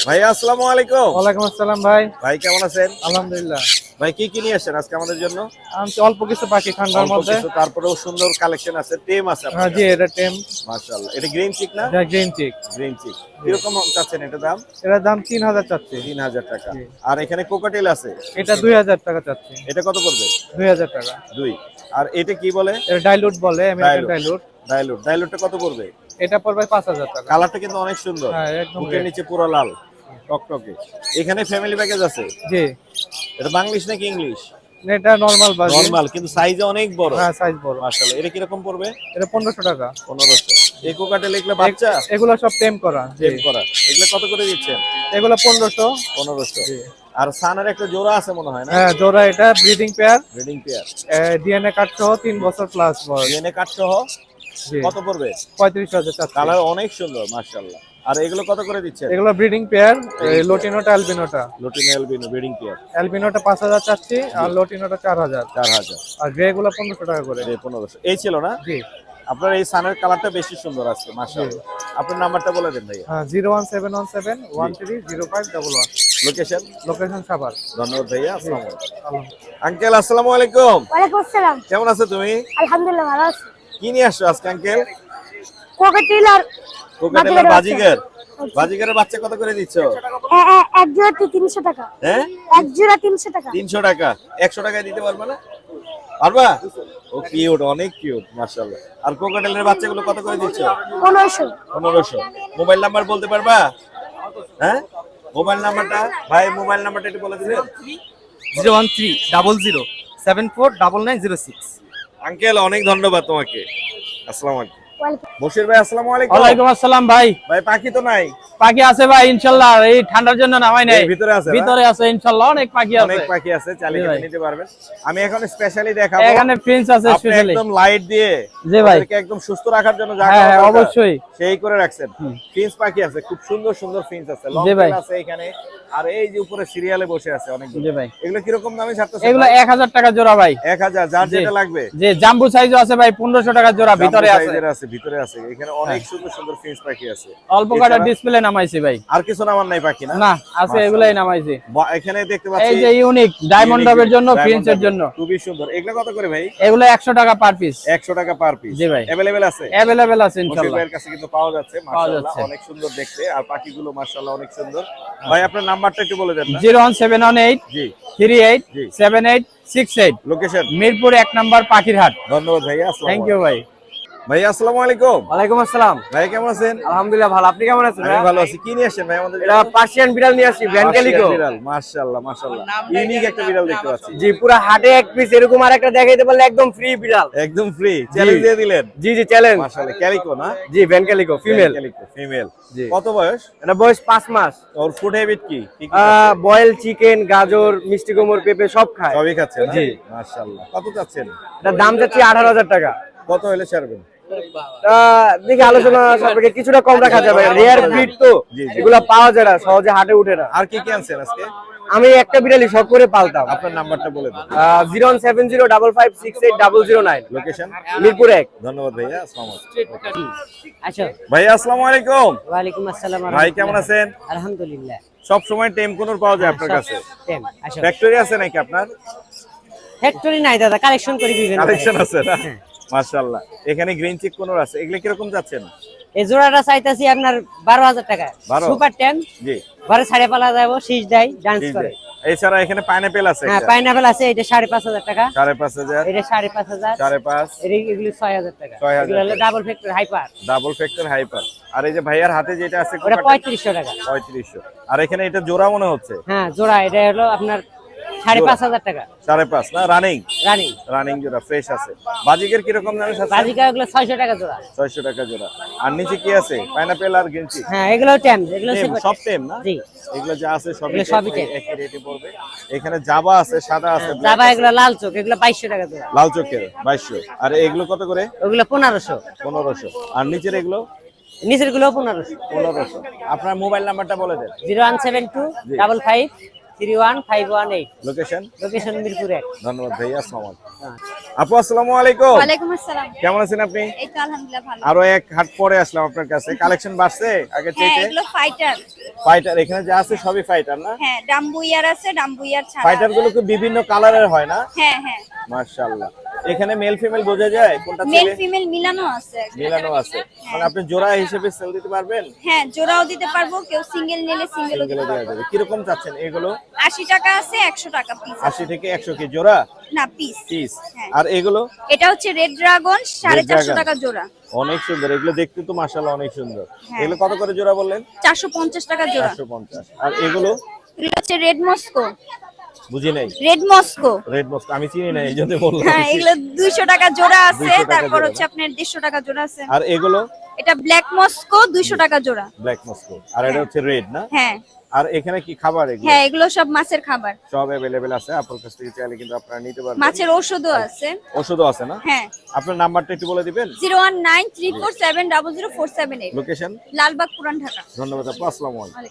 ভাই। আসসালামু আলাইকুম। ওয়ালাইকুম আসসালাম ভাই। ভাই কেমন আছেন? আলহামদুলিল্লাহ। ভাই কি কি নিয়ে আসছেন আজকে আমাদের জন্য? আমি অল্প কিছু পাখি ঠান্ডার অল্প মধ্যে। কিছু, তারপরেও সুন্দর কালেকশন আছে, টেম আছে আপনার হ্যাঁ জি, কাছে। এটা টেম, মাশাআল্লাহ। এটা গ্রিন চিক না? Green cheek. গ্রিন চিক কিরকম চাচ্ছেন এটা দাম? এটার দাম 3000 চাচ্ছি। 3000 টাকা। জি। আর এখানে কোকাটেল আছে, এটা 2000 টাকা চাচ্ছি। এটা কত পড়বে? 2000 টাকা। 2। আর এটা কি বলে? এটা ডাইলুট বলে, আমেরিকান ডাইলুট। ডাইলুটটা কত পড়বে? এটা পড়বে 5000 টাকা। কালারটা কিন্তু অনেক সুন্দর, হ্যাঁ, একদম বুকের red। নিচে পুরো লাল টকটকে। এখানে ফ্যামিলি প্যাকেজ আছে। জি। এটা বাংলিশ নাকি ইংলিশ? এটা নরমাল বাজি। নরমাল কিন্তু সাইজে অনেক বড়। হ্যাঁ সাইজ বড়। মাশাআল্লাহ, এটা কিরকম পড়বে? এটা 1500 টাকা। 1500। এই কোকাটেল এগুলো বাচ্চা এগুলো সব টেম করা। টেম করা। এগুলো কত করে দিচ্ছেন? এগুলো 1500। 1500। আর সানের একটা জোড়া আছে মনে হয় না? হ্যাঁ জোড়া, এটা breeding pair. Breeding pair. DNA card সহ 3 বছর প্লাস বয়স। ডিএনএ কার্ড সহ জি। কত পড়বে? 35,000 টাকা। কালার অনেক সুন্দর মাশাআল্লাহ। আর এগুলো কত করে দিচ্ছেন? এগুলো ব্রিডিং পেয়ার, লোটিনোটা অ্যালবিনোটা। Lutino albino breeding pair. অ্যালবিনোটা 5000 চাচ্ছি আর লোটিনোটা 4000। 4000। আর গ্রে গুলো 1500 টাকা করে। 1500। এই ছিল না? জি। আপনার এই সানের কালারটা বেশি সুন্দর আছে মাশাআল্লাহ। আপনার নাম্বারটা বলে দেন ভাই। হ্যাঁ 01717130511। লোকেশন? লোকেশন সাভার। ধন্যবাদ ভাইয়া। আসসালামু আলাইকুম। আঙ্কেল আসসালামু আলাইকুম। ওয়ালাইকুম আসসালাম। কেমন আছো তুমি? আলহামদুলিল্লাহ ভালো আছি। কি নিয়ে আসছো আজকে আঙ্কেল? কোকাটেল আর কোকাটেল আর বাজিগার। বাজিগারের বাচ্চা কত করে দিচ্ছ? এক জোড়া 300 টাকা। হ্যাঁ এক জোড়া 300 টাকা। 300 টাকা। 100 টাকায় দিতে পারবে না? পারবা? ও কিউট, অনেক কিউট মাশাআল্লাহ। আর কোকাটেলের বাচ্চাগুলো কত করে দিচ্ছ? 1500। 1500। মোবাইল নাম্বার বলতে পারবা? হ্যাঁ মোবাইল নাম্বারটা ভাই, মোবাইল নাম্বারটা একটু বলে দিবেন। 01300749906। আঙ্কেল অনেক ধন্যবাদ তোমাকে। আসসালামু আলাইকুম। বশির ভাই আসসালামু আলাইকুম। ওয়ালাইকুম আসসালাম ভাই। ভাই পাখি তো নাই? পাখি আছে ভাই ইনশাআল্লাহ, এই ঠান্ডার জন্য নামাই নাই। এর ভিতরে আছে না? ভিতরে আছে ইনশাআল্লাহ, অনেক পাখি আছে। অনেক পাখি আছে, চাইলে জি ভাই। নিতে পারবেন। আমি এখন স্পেশালি দেখাবো। এখানে প্রিন্স আছে আপনি স্পেশালি। একদম লাইট দিয়ে জি ভাই। ওদেরকে একদম সুস্থ রাখার জন্য যা হ্যাঁ, করা দরকার, অবশ্যই। সেই করে রাখছেন। ফিন্স পাখি আছে, খুব সুন্দর সুন্দর ফিন্স আছে, লং জি ভাই। আছে এখানে। আর এই যে উপরে সিরিয়ালে বসে আছে অনেক। জি ভাই। এগুলো কি রকম দামে ছাড়তেছেন? এগুলো 1000 টাকা জোড়া ভাই। 1000, যার জি। যেটা লাগবে। যে জাম্বু সাইজও আছে ভাই 1500 টাকা জোড়া, ভিতরে আছে। সাইজের আছে, ভিতরে আছে। এখানে অনেক সুন্দর সুন্দর ফিন্স পাখি আছে। অল্প কাটার ডিসপ্লে নামাইছি ভাই। আর কিছু নামান নাই পাখি না? না, আছে এগুলাই নামাইছি। এখানে দেখতে পাচ্ছি এই যে ইউনিক ডায়মন্ড ডবের জন্য, প্রিন্সের জন্য। খুবই সুন্দর। এগুলো কত করে ভাই? এগুলো 100 টাকা পার পিস। 100 টাকা পার পিস। জি ভাই। अवेलेबल আছে? अवेलेबल আছে মুশফিক ইনশাআল্লাহ। ভাইয়ের কাছে কিন্তু পাওয়া যাচ্ছে মাশাআল্লাহ, যাচ্ছে। অনেক সুন্দর দেখতে। আর পাখিগুলো মাশাআল্লাহ অনেক সুন্দর। ভাই আপনার নাম্বারটা একটু বলে দেন না? 01718 জি। 38 জি। 7868। লোকেশন? মিরপুর 1 নাম্বার পাখিরহাট। ধন্যবাদ ভাইয়া। আসসালামু থ্যাংক ইউ ভাই। ভাই আসসালামু আলাইকুম। ওয়ালাইকুম আসসালাম। ভাই কেমন আছেন? আলহামদুলিল্লাহ ভালো, আপনি কেমন আছেন? আমি ভালো আছি। কি নিয়ে আসেন ভাই আমাদের? এটা পার্সিয়ান বিড়াল নিয়ে আসছি, ভ্যান ক্যালিকো। বিড়াল মাশাআল্লাহ মাশাআল্লাহ, ইউনিক একটা বিড়াল দেখতে পাচ্ছি। জি, পুরো হাটে এক পিস এরকম আর একটা দেখাইতে পারলে একদম ফ্রি বিড়াল। একদম ফ্রি, চ্যালেঞ্জ দিয়ে দিলেন। জি জি, চ্যালেঞ্জ। মাশাআল্লাহ, ক্যালিকো না? জি, ভ্যান ক্যালিকো ফিমেল। Calico female. জি। কত বয়স? এটা বয়স 5 মাস। ওর ফুড হ্যাবিট কি? কি কি বয়েল চিকেন, গাজর, মিষ্টি কুমড়, পেঁপে সব খায়। সবই খাচ্ছে না? জি। মাশাআল্লাহ। কত চাচ্ছেন? এটা দাম যাচ্ছে 18000 টাকা। কত হলে ছাড়বেন? দেখি আলোচনা সাপেক্ষে কিছুটা কম রাখা যাবে। রেয়ার ব্রিড তো, জি, জি। এগুলা পাওয়া যায় না, সহজে হাটে উঠে না। আর কি কি আনছেন আজকে? আমি একটা বিড়ালি শখ করে পালতাম। আপনার নাম্বারটা বলে দেন। 01705568009। লোকেশন? মিরপুর 1। ধন্যবাদ ভাইয়া। আসসালামু আলাইকুম। আচ্ছা, ভাইয়া আসসালামু আলাইকুম। ওয়ালাইকুম আসসালাম। ভাই কেমন আছেন? আলহামদুলিল্লাহ। সব সময় টেম কোনর পাওয়া যায় আপনার কাছে? আচ্ছা, ফ্যাক্টরি আছে নাকি আপনার? ফ্যাক্টরি নাই দাদা, কালেকশন করি বিভিন্ন। কালেকশন আছে না? মাশাআল্লাহ। এখানে গ্রিন চিক কোনর আছে, এগুলো কি রকম যাচ্ছেন? এই জোড়াটা চাইতাছি আপনার 12000 টাকা। 12? সুপার টেন, জি। ঘরে ছাড়ে পালা যাবো, শীষ দেয়, ডান্স করে। এছাড়া এখানে পাইনাপেল আছে হ্যাঁ, একটা। পাইনাপেল আছে, এটা 5500 টাকা। 5500, এটা 5500, 5.5, এগুলি 6000 টাকা। 6000 এগুলো হলো double factor hyper, double factor hyper. আর এই যে ভাইয়ার হাতে যেটা আছে ওটা 3500 টাকা। 3500। আর এখানে এটা জোড়া মনে হচ্ছে? হ্যাঁ, জোড়া এটা হলো আপনার 5500 টাকা। 5.5 না? রানিং? রানিং। রানিং জোড়া ফ্রেশ আছে। বাজিকের কি রকম দামে আছে? বাজিকা এগুলো 600 টাকা জোড়া। 600 টাকা জোড়া। আর নিচে কি আছে? পাইনাপেল আর গ্রিন চিক? হ্যাঁ, এগুলো টেম, এগুলো টেম, সুপার সব টেম না? জি। এগুলো যা আছে সবই এগুলো সবই টেম। একই রেটে পড়বে। এখানে জাবা আছে, সাদা আছে, black জাবা আছে। এগুলো লাল চোখ, এগুলো 2200 টাকা জোড়া। লাল চোখের 2200। আর এগুলো কত করে? ওগুলো 1500। 1500। আর নিচের এগুলো? নিচের গুলো 1500। 1500। আপনার মোবাইল নাম্বারটা বলে দেন। 01725531518। লোকেশন? লোকেশন মিরপুর 1। ধন্যবাদ ভাইয়া। আসসালামু আলাইকুম। আপু আসসালামু আলাইকুম। ওয়ালাইকুম আসসালাম। কেমন আছেন আপনি? এই তো আলহামদুলিল্লাহ ভালো। আরো এক হাট পরে আসলাম আপনার কাছে। কালেকশন বাড়ছে আগের হ্যাঁ, থেকে? এগুলো ফাইটার। ফাইটার এখানে যা আছে সবই ফাইটার না? হ্যাঁ, ডাম্বুইয়ার আছে, ডাম্বুইয়ার ছাড়া। ফাইটার গুলো কি বিভিন্ন কালারের হয় না? হ্যাঁ হ্যাঁ, মাশাআল্লাহ। এখানে মেল ফিমেল বোঝা যায় কোনটা মেল ছেলে? ফিমেল মিলানো আছে। মিলানো আছে। মানে আপনি জোড়া হিসেবে সেল দিতে পারবেন? হ্যাঁ, জোড়াও দিতে পারবো, কেউ সিঙ্গেল নিলে সিঙ্গেলও সিঙ্গেলে দিতে দেওয়া পারবো। যাবে। কিরকম চাচ্ছেন এগুলো? 80 টাকা আছে, 100 টাকা পিস। 80 থেকে 100 কি জোড়া? না, পিস। পিস। হ্যাঁ। আর এগুলো? এটা হচ্ছে রেড ড্রাগন, 450 dragon। টাকা জোড়া। অনেক সুন্দর। এগুলো দেখতে তো মাশাআল্লাহ অনেক সুন্দর। হ্যাঁ। এগুলো কত করে জোড়া বললেন? 450 টাকা জোড়া। 450। আর এগুলো? এগুলো হচ্ছে রেড মস্কো, বুঝি নাই। Red Moscow. রেড মস্কো আমি চিনি না, এই জন্য বললাম। হ্যাঁ, এগুলো 200 টাকা জোড়া আছে, 200 টাকা তারপর জোড়া হচ্ছে আপনার 150 টাকা জোড়া আছে। আর এগুলো এটা ব্ল্যাক মস্কো 200 টাকা জোড়া। ব্ল্যাক মস্কো, আর এটা হচ্ছে রেড না? হ্যাঁ আর এখানে কি খাবার এগুলো? হ্যাঁ, এগুলো সব মাছের খাবার। সব अवेलेबल আছে, আপনার কাছ থেকে চাইলে কিন্তু আপনারা নিতে পারবেন। মাছের ঔষধও আছে। ওষুধও আছে না? হ্যাঁ। আপনার নাম্বারটা একটু বলে দিবেন। 01934700478। লোকেশন লালবাগ, পুরান ঢাকা। ধন্যবাদ আপু, আসসালামু আলাইকুম।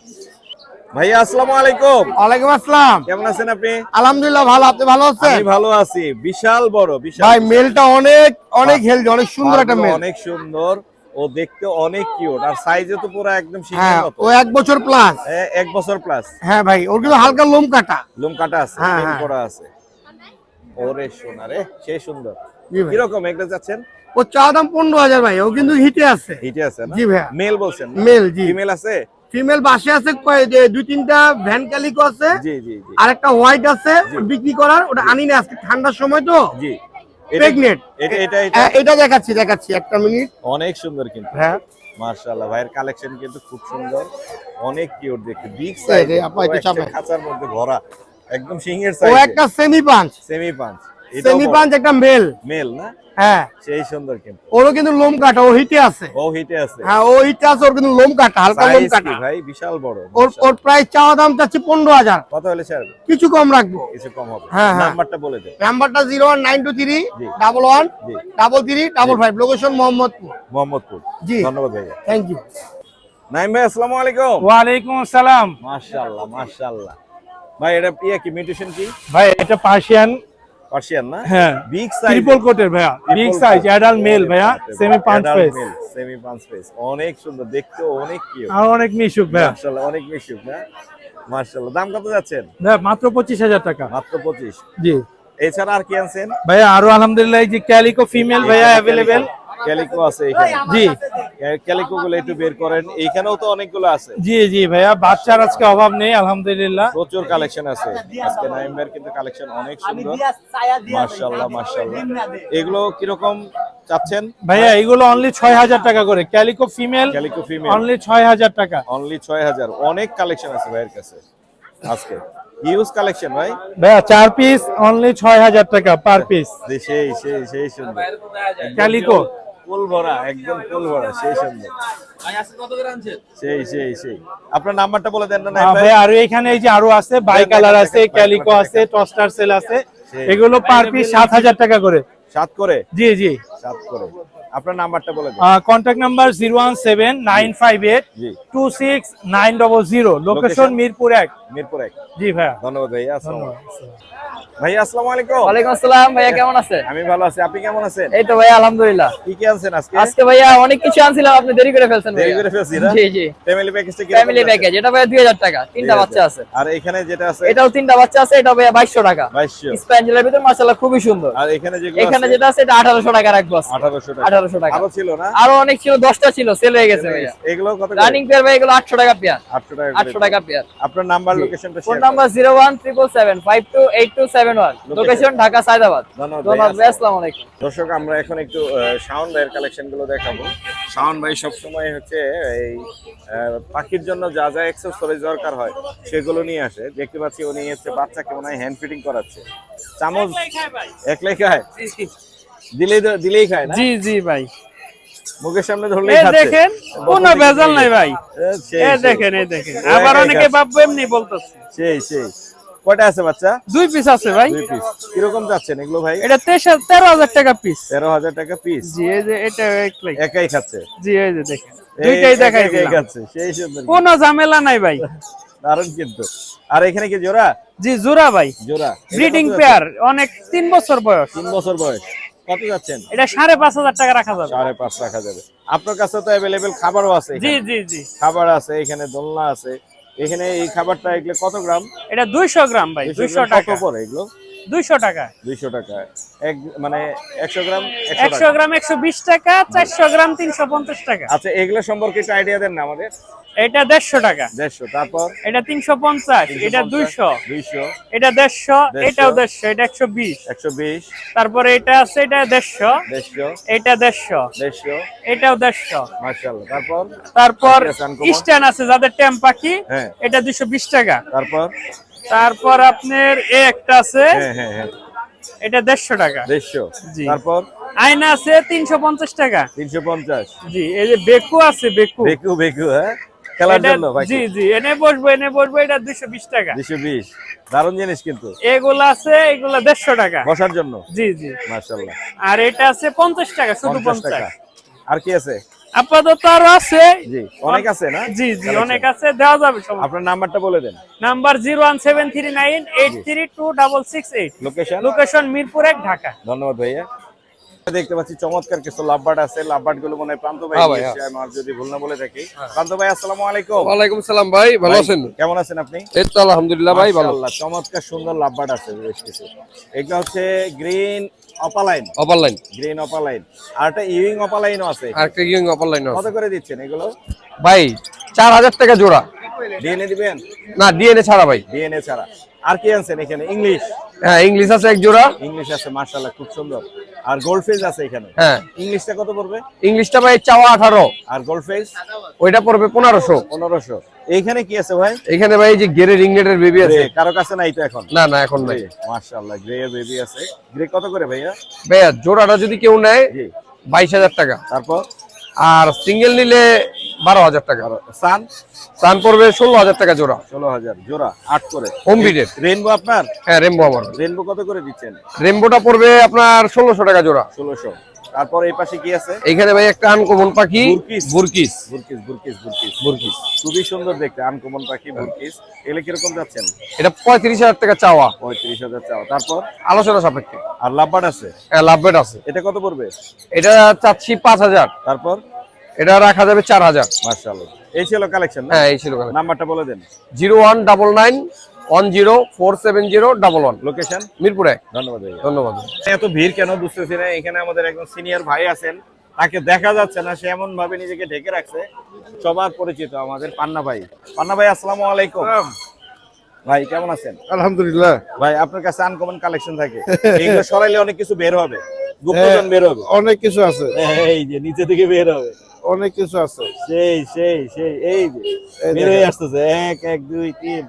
ভাইয়া আসসালামু আলাইকুম। ওয়ালাইকুম আসসালাম। কেমন আছেন আপনি? আলহামদুলিল্লাহ ভালো, আপনি ভালো আছেন? আমি ভালো আছি। বিশাল বড়, বিশাল ভাই মেলটা অনেক অনেক হেলদি, অনেক সুন্দর একটা মেল। অনেক সুন্দর, ও দেখতে অনেক কিউট, আর সাইজে তো পুরো একদম সিংহের হ্যাঁ, মতো। ও 1 বছর প্লাস। 1 বছর প্লাস। হ্যাঁ ভাই, ওর কিন্তু হালকা লোম কাটা। লোম কাটা আছে, হ্যাঁ, পেন হ্যাঁ। করা আছে। ওরে সোনা রে, সেই সুন্দর। জি ভাই। কিরকম এগুলো যাচ্ছেন? ও চা দাম 15,000 ভাই, ও কিন্তু হিটে আছে। হিটে আছে না? জি ভাইয়া। মেল বলছেন? মেল, জি। ফিমেল আছে? ফিমেল বাসে আছে, 2-3টা ভ্যান ক্যালিকো আছে, জি জি জি আর একটা হোয়াইট আছে বিক্রি করার, ওটা আনি না আজকে ঠান্ডার সময় তো। জি। প্রেগনেন্ট। এটা এটা এটা এটা দেখাচ্ছি একটা মিনিট। অনেক সুন্দর কিন্তু। হ্যাঁ মাশাআল্লাহ, ভাইয়ের কালেকশন কিন্তু খুব সুন্দর, অনেক কিউট দেখতে, বিগ এই সাইজ, রে, আপা একটু চাপেন। খাঁচার মধ্যে ভরা, একদম সিংহের ও সাইজ। একটা semi punch. Semi punch. Semi punch একটা মেল। মেল না? হ্যাঁ, সেই সুন্দর কিন্তু। ওরও কিন্তু লোম কাটা, ও হিটে আছে। ও হিটে আছে। হ্যাঁ, ও হিটে আছে, ওর কিন্তু লোম কাটা, হালকা লোম সাইজ কাটা। কি ভাই, বিশাল বড়। ওর প্রাইস চাওয়া দাম চাচ্ছি 15,000। কত হলে ছাড়বে? কিছু কম রাখবো। কিছু কম হবে। হ্যাঁ, হ্যাঁ। নাম্বারটা বলে দেন। নাম্বারটা 01923 জি। 11 জি। 3355, লোকেশন মোহাম্মদপুর। মোহাম্মদপুর। জি। ধন্যবাদ ভাইয়া। Thank you. নাইম ভাই আসসালামু আলাইকুম। ওয়ালাইকুম আসসালাম। মাশাআল্লাহ মাশাআল্লাহ। ভাই এটা কি মিউটেশন কি? ভাই এটা পার্সিয়ান। পার্সিয়ান না? হ্যাঁ, বিগ সাইজ। ট্রিপল কোটের ভাইয়া, বিগ সাইজ অ্যাডাল্ট মেল ভাইয়া, সেমি পাঁচ ফেস। সেমি পাঁচ ফেস, অনেক সুন্দর দেখতে, অনেক কিউট। আর অনেক মিশুক ভাইয়া। মাশাআল্লাহ, অনেক মিশুক না? মাশাআল্লাহ। দাম কত যাচ্ছেন? ভাইয়া মাত্র 25,000 টাকা। মাত্র 25। জি এছাড়া আর কি আনছেন? ভাইয়া, আরো আলহামদুলিল্লাহ এই যে ক্যালিকো ফিমেল ভাইয়া अवेलेबल। ক্যালিকো আছে এখানে? জি। ক্যালিকো গুলো একটু বের করেন, এইখানেও তো অনেকগুলো আছে। জি জি ভাইয়া, বাচ্চার আজকে অভাব নেই আলহামদুলিল্লাহ। প্রচুর কালেকশন আছে আজকে। নাইম ভাইয়ের কিন্তু কালেকশন অনেক সুন্দর। মাশাআল্লাহ মাশাআল্লাহ। এগুলো কিরকম চাচ্ছেন? ভাইয়া এগুলো অনলি 6,000 টাকা করে, calico female calico female only 6,000 টাকা। অনলি 6,000। অনেক কালেকশন আছে ভাইয়ের কাছে আজকে, হিউজ কালেকশন ভাই। ভাইয়া 4 পিস অনলি 6,000 টাকা পার পিস। সেই সেই সেই সুন্দর ক্যালিকো ফুল ভরা, একদম ফুল ভরা, সেই সুন্দর। সেই সেই সেই। আপনার নাম্বারটা বলে দেন না নাইম ভাই। ভাই আর এখানে এই যে আরো আছে, বাই কালার আছে, ক্যালিকো আছে, টস্টার সেল আছে, এগুলো পার পিস 7,000 টাকা করে। 7 করে? জি জি। 7 করে। আপনার নাম্বারটা বলে দেন। Contact number 017-958-26900, location Mirpur 1। Mirpur 1। জি ভাইয়া। ধন্যবাদ ভাইয়া। আসসালামু ভাইয়া, আসসালামু আলাইকুম। ওয়ালাইকুম আসসালাম ভাইয়া, কেমন আছেন? আমি ভালো আছি, আপনি কেমন আছেন? এই তো ভাইয়া আলহামদুলিল্লাহ। কি কি আনছেন আজকে? আজকে ভাইয়া অনেক কিছু আনছিলাম, আপনি দেরি করে ফেলছেন দেরি ভাইয়া। করে ফেলছি না? জি জি। ফ্যামিলি প্যাকেজটা কি? ফ্যামিলি প্যাকেজ এটা ভাইয়া 2,000 টাকা, 3টা বাচ্চা আছে। আর এখানে যেটা আছে? এটাও 3টা বাচ্চা আছে, এটা ভাইয়া 2,200 টাকা। 2200। স্প্যাঞ্জেলের ভিতর মাশাআল্লাহ খুবই সুন্দর। আর এখানে যেগুলো এখানে আছে? যেটা আছে এটা 1,800 টাকা রাখবো আজকে। 1,800 টাকা। 1,800 টাকা। আরো ছিল না? আরো অনেক ছিল, 10টা ছিল, সেল হয়ে গেছে ভাইয়া। এগুলো কত করে? রানিং পেয়ার ভাই এগুলো 800 টাকা পেয়ার। 800 টাকা। 800 টাকা পেয়ার। আপনার নাম্বার, লোকেশনটা phone share number 01777528271, location Dhaka Sayedabad. ধন্যবাদ ধন্যবাদ ভাই, আসসালামু আলাইকুম। দর্শক, আমরা এখন একটু শাওন ভাইয়ের কালেকশন গুলো দেখাবো। শাওন ভাই সবসময় হচ্ছে এই পাখির জন্য যা যা অ্যাক্সেসরিজ দরকার হয় সেগুলো নিয়ে আসে। দেখতে পাচ্ছি উনি হচ্ছে বাচ্চাকে মনে হয় হ্যান্ড ফিটিং করাচ্ছে। চামচ একলাই খায়? দিলেই খায় না? জি জি ভাই, মুখের সামনে ধরলেই খাচ্ছে। দেখেন কোনো ভেজাল নাই ভাই। সেই, এই সেই। দেখেন, এই দেখেন। আবার অনেকে ভাববে এমনি বলতেছে। সেই সেই। কয়টা আছে বাচ্চা? 2 পিস আছে ভাই। 2 পিস। কিরকম যাচ্ছেন এগুলো ভাই? এটা 13,000 টাকা পিস। 13,000 টাকা পিস। জি, এই যে এটা একলাই। একাই খাচ্ছে? জি, এই যে দেখেন, দুইটাই দেখাই একাই দিলাম। খাচ্ছে, সেই সুন্দর। কোনো ঝামেলা নাই ভাই। দারুণ কিন্তু। আর এখানে কি জোড়া? জি, জোড়া ভাই, জোড়া। ব্রিডিং পেয়ার, অনেক 3 বছর বয়স। 3 বছর বয়স। কত যাচ্ছেন? এটা 5,500 টাকা রাখা যাবে। 5.5 রাখা যাবে। আপনার কাছে তো अवेलेबल খাবারও আছে জি এখানে। জি জি। খাবার আছে এখানে, দোলনা আছে এখানে। এই খাবারটা এগুলো কত গ্রাম? এটা 200 গ্রাম ভাই, 200 টাকা। কত পড়ে এগুলো? 200 টাকা। 200 টাকা। মানে 100 গ্রাম 100 গ্রাম 120 টাকা, 400 গ্রাম 350 টাকা। আচ্ছা, এগুলো সম্পর্কে একটু আইডিয়া দেন না আমাদের। এটা 150 টাকা। 150। তারপর এটা 350, এটা 200, 200, এটা 150, এটাও 150, এটা 120। 120, তারপরে এটা আছে, এটা 150, 150, এটা 150, 150। এটাও 150। মাশাআল্লাহ। তারপর তারপর আচ্ছা, uncommon। স্ট্যান্ড আছে যাদের টেম পাখি, হ্যাঁ। এটা 220 টাকা। তারপর তারপর আপনার এ একটা আছে, হ্যাঁ হ্যাঁ হ্যাঁ, এটা 150 টাকা। 150। জি। তারপর আয়না আছে 350 টাকা। 350। জি, এই যে বেকু আছে, বেকু। বেকু বেকু, হ্যাঁ, খেলার এটা- জন্য ভাই। জি জি, এনে বসবো এটা 220 টাকা। 220, দারুণ জিনিস কিন্তু। এগুলো আছে, এগুলো 150 টাকা বসার জন্য। জি জি। মাশাআল্লাহ। আর এটা আছে 50 টাকা, শুধু 50 টাকা। 50। আর কি আছে? আপাতত আরো আছে। জি, অনেক আছে না? জি জি, অনেক আছে, দেওয়া যাবে সব। আপনার নাম্বারটা বলে দেন। Number 01739832668। Location? Location Mirpur 1, Dhaka. ধন্যবাদ ভাইয়া। দেখতে পাচ্ছি চমৎকার কিছু লাভবার্ড আছে। লাভবার্ড গুলো মনে হয় প্রান্ত ভাই হ্যাঁ ভাই, দিয়েছে, আমার যদি ভুল না বলে থাকি। প্রান্ত ভাই, আসসালামু আলাইকুম। ওয়ালাইকুম সালাম ভাই, ভালো ভাই, আছেন? কেমন আছেন আপনি? এই তো আলহামদুলিল্লাহ ভাই, ভালো। মাশাআল্লাহ, চমৎকার সুন্দর লাভবার্ড আছে বেশ কিছু। এটা হচ্ছে green opaline. Upper line green opaline. আর একটা ইউইং অপালাইনও আছে। আর একটা ইয়ং অপার লাইন কত করে দিচ্ছেন এগুলো? ভাই 4000 টাকা জোড়া। ডিএনএ দিবেন? না, ডিএনএ ছাড়া ভাই। ডিএনএ ছাড়া। আর কি আনছেন এখানে? ইংলিশ? হ্যাঁ, ইংলিশ আছে এক জোড়া। ইংলিশ আছে, মাশাআল্লাহ, খুব সুন্দর। আর গোল্ডফিশ আছে এখানে। হ্যাঁ, ইংলিশটা কত পড়বে? ইংলিশটা ভাই চাওয়া 18, আর গোল্ডফিশ? ওইটা পড়বে 1500। 1500। এইখানে কি আছে ভাই? এখানে ভাই এই যে গেরে রিংনেটের বেবি আছে। গ্রে, কারো কাছে নাই তো এখন? না না, এখন নাই। মাশাআল্লাহ, গ্রে এর বেবি আছে। গ্রে কত করে ভাইয়া? ভাইয়া জোড়াটা যদি কেউ নেয় জি। 22000 টাকা, তারপর আর সিঙ্গেল নিলে 12000 টাকা। সান? সান পড়বে 16000 টাকা জোড়া। 16000 জোড়া, 8 করে। হোম বিডের। রেইনবো আপনার? হ্যাঁ, রেমবো আমার। রেইনবো কত করে দিচ্ছেন? রেমবোটা পড়বে আপনার 1600 টাকা জোড়া। 1600। তারপর এই পাশে কি আছে? এইখানে ভাই একটা আনকমন পাখি, বুরকিস। বুরকিস। বুরকিস বুরকিস বুরকিস বুরকিস, খুবই সুন্দর দেখতে, আনকমন পাখি বুরকিস। এগুলো কিরকম যাচ্ছেন? এটা 35000 টাকা চাওয়া, 35000 চাও। তারপর আলোচনা সাপেক্ষে। আর লাভবার্ড আছে? হ্যাঁ, লাভবেট আছে। এটা কত পড়বে? এটা চাচ্ছি 5000, তারপর? এটা রাখা যাবে 4000। মাশাআল্লাহ, এই ছিল কালেকশন না? হ্যাঁ, এই ছিল। নাম্বারটা বলে দেন। 01991047011। লোকেশন? মিরপুরে। ধন্যবাদ ভাইয়া। ধন্যবাদ। এত ভিড় কেন বুঝতেছি না। এখানে আমাদের একজন সিনিয়র ভাই আছেন, তাকে দেখা যাচ্ছে না, সে এমন ভাবে নিজেকে ঢেকে রাখছে। সবার পরিচিত আমাদের পান্না ভাই। পান্না ভাই, আসসালামু আলাইকুম। ভাই কেমন আছেন? আলহামদুলিল্লাহ। ভাই, আপনার কাছে আনকমন কালেকশন থাকে, এগুলো সরাইলে অনেক কিছু বের হবে, গুপ্তধন বের হবে। অনেক কিছু আছে, এই যে নিচে থেকে বের হবে, অনেক কিছু আছে। সেই সেই সেই এই যে বের হয়ে আসতেছে। 1 1 2 3,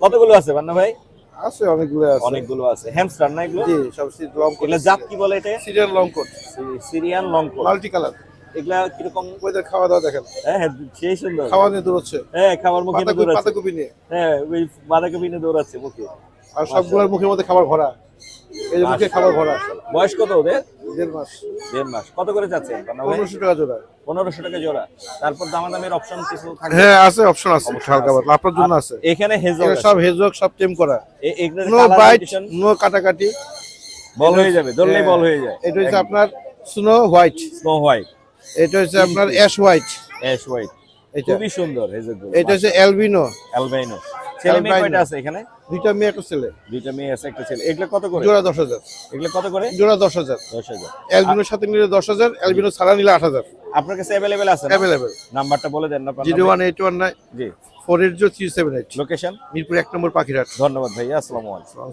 কতগুলো আছে পান্না ভাই? আছে অনেকগুলো আছে। অনেকগুলো আছে। হ্যামস্টার না এগুলো? জি, সব লং কোট। এগুলো জাত কি বলে এটা? Serial long coat, Syrian long coat. Multi colour. এগুলা কিরকম? ওদের খাওয়া দাওয়া দেখেন, হ্যাঁ হ্যাঁ, সেই সুন্দর। খাওয়া নিয়ে দৌড়চ্ছে। হ্যাঁ, খাবার মুখে নিয়ে দৌড়াচ্ছে। পাতাকপি নিয়ে। হ্যাঁ, ওই বাঁধাকপি নিয়ে দৌড়াচ্ছে মুখে। আর সবগুলোর মুখের মধ্যে খাবার ভরা, এই যে মুখে খাবার ভরা। বয়স কত ওদের? 1.5 মাস। 1.5 মাস। কত করে যাচ্ছেন? 1500 টাকা জোড়া। 1500 টাকা জোড়া। তারপর দামাদামের অপশন কিছু থাকবে? হ্যাঁ, আছে, অপশন আছে, হালকা পাতলা আপনার জন্য আছে। এখানে হেজল এগুলো সব হেজক, সব টেম করা। এগুলোর no colour bite, condition no কাটাকাটি। বল হয়ে যাবে, ধরলেই বল হয়ে যায়। এটা হচ্ছে আপনার স্নো হোয়াইট, স্নো হোয়াইট। এটা হচ্ছে আপনার অ্যাশ হোয়াইট, অ্যাশ হোয়াইট, এটা খুবই সুন্দর হেজলগুলো। এটা হচ্ছে অ্যালবিনো। অ্যালবাইনো। ছেলে মেয়ে কয়টা আছে এখানে? দুইটা মেয়ে একটা ছেলে। দুইটা মেয়ে আছে, একটা ছেলে। এগুলো কত করে? জোড়া 10000। এগুলো কত করে? জোড়া 10000। 10000। অ্যালবিনোর সাথে নিলে 10000, অ্যালবিনো ছাড়া নিলে 8000। আপনার কাছে अवेलेबल আছে না? অ্যাভেলেবল। নাম্বারটা বলে দেন না। 01819 জি। 480 378। লোকেশন? মিরপুর 1 নম্বর পাখিরহাট। ধন্যবাদ ভাইয়া, আসসালামু আলাইকুম। আসসালাম।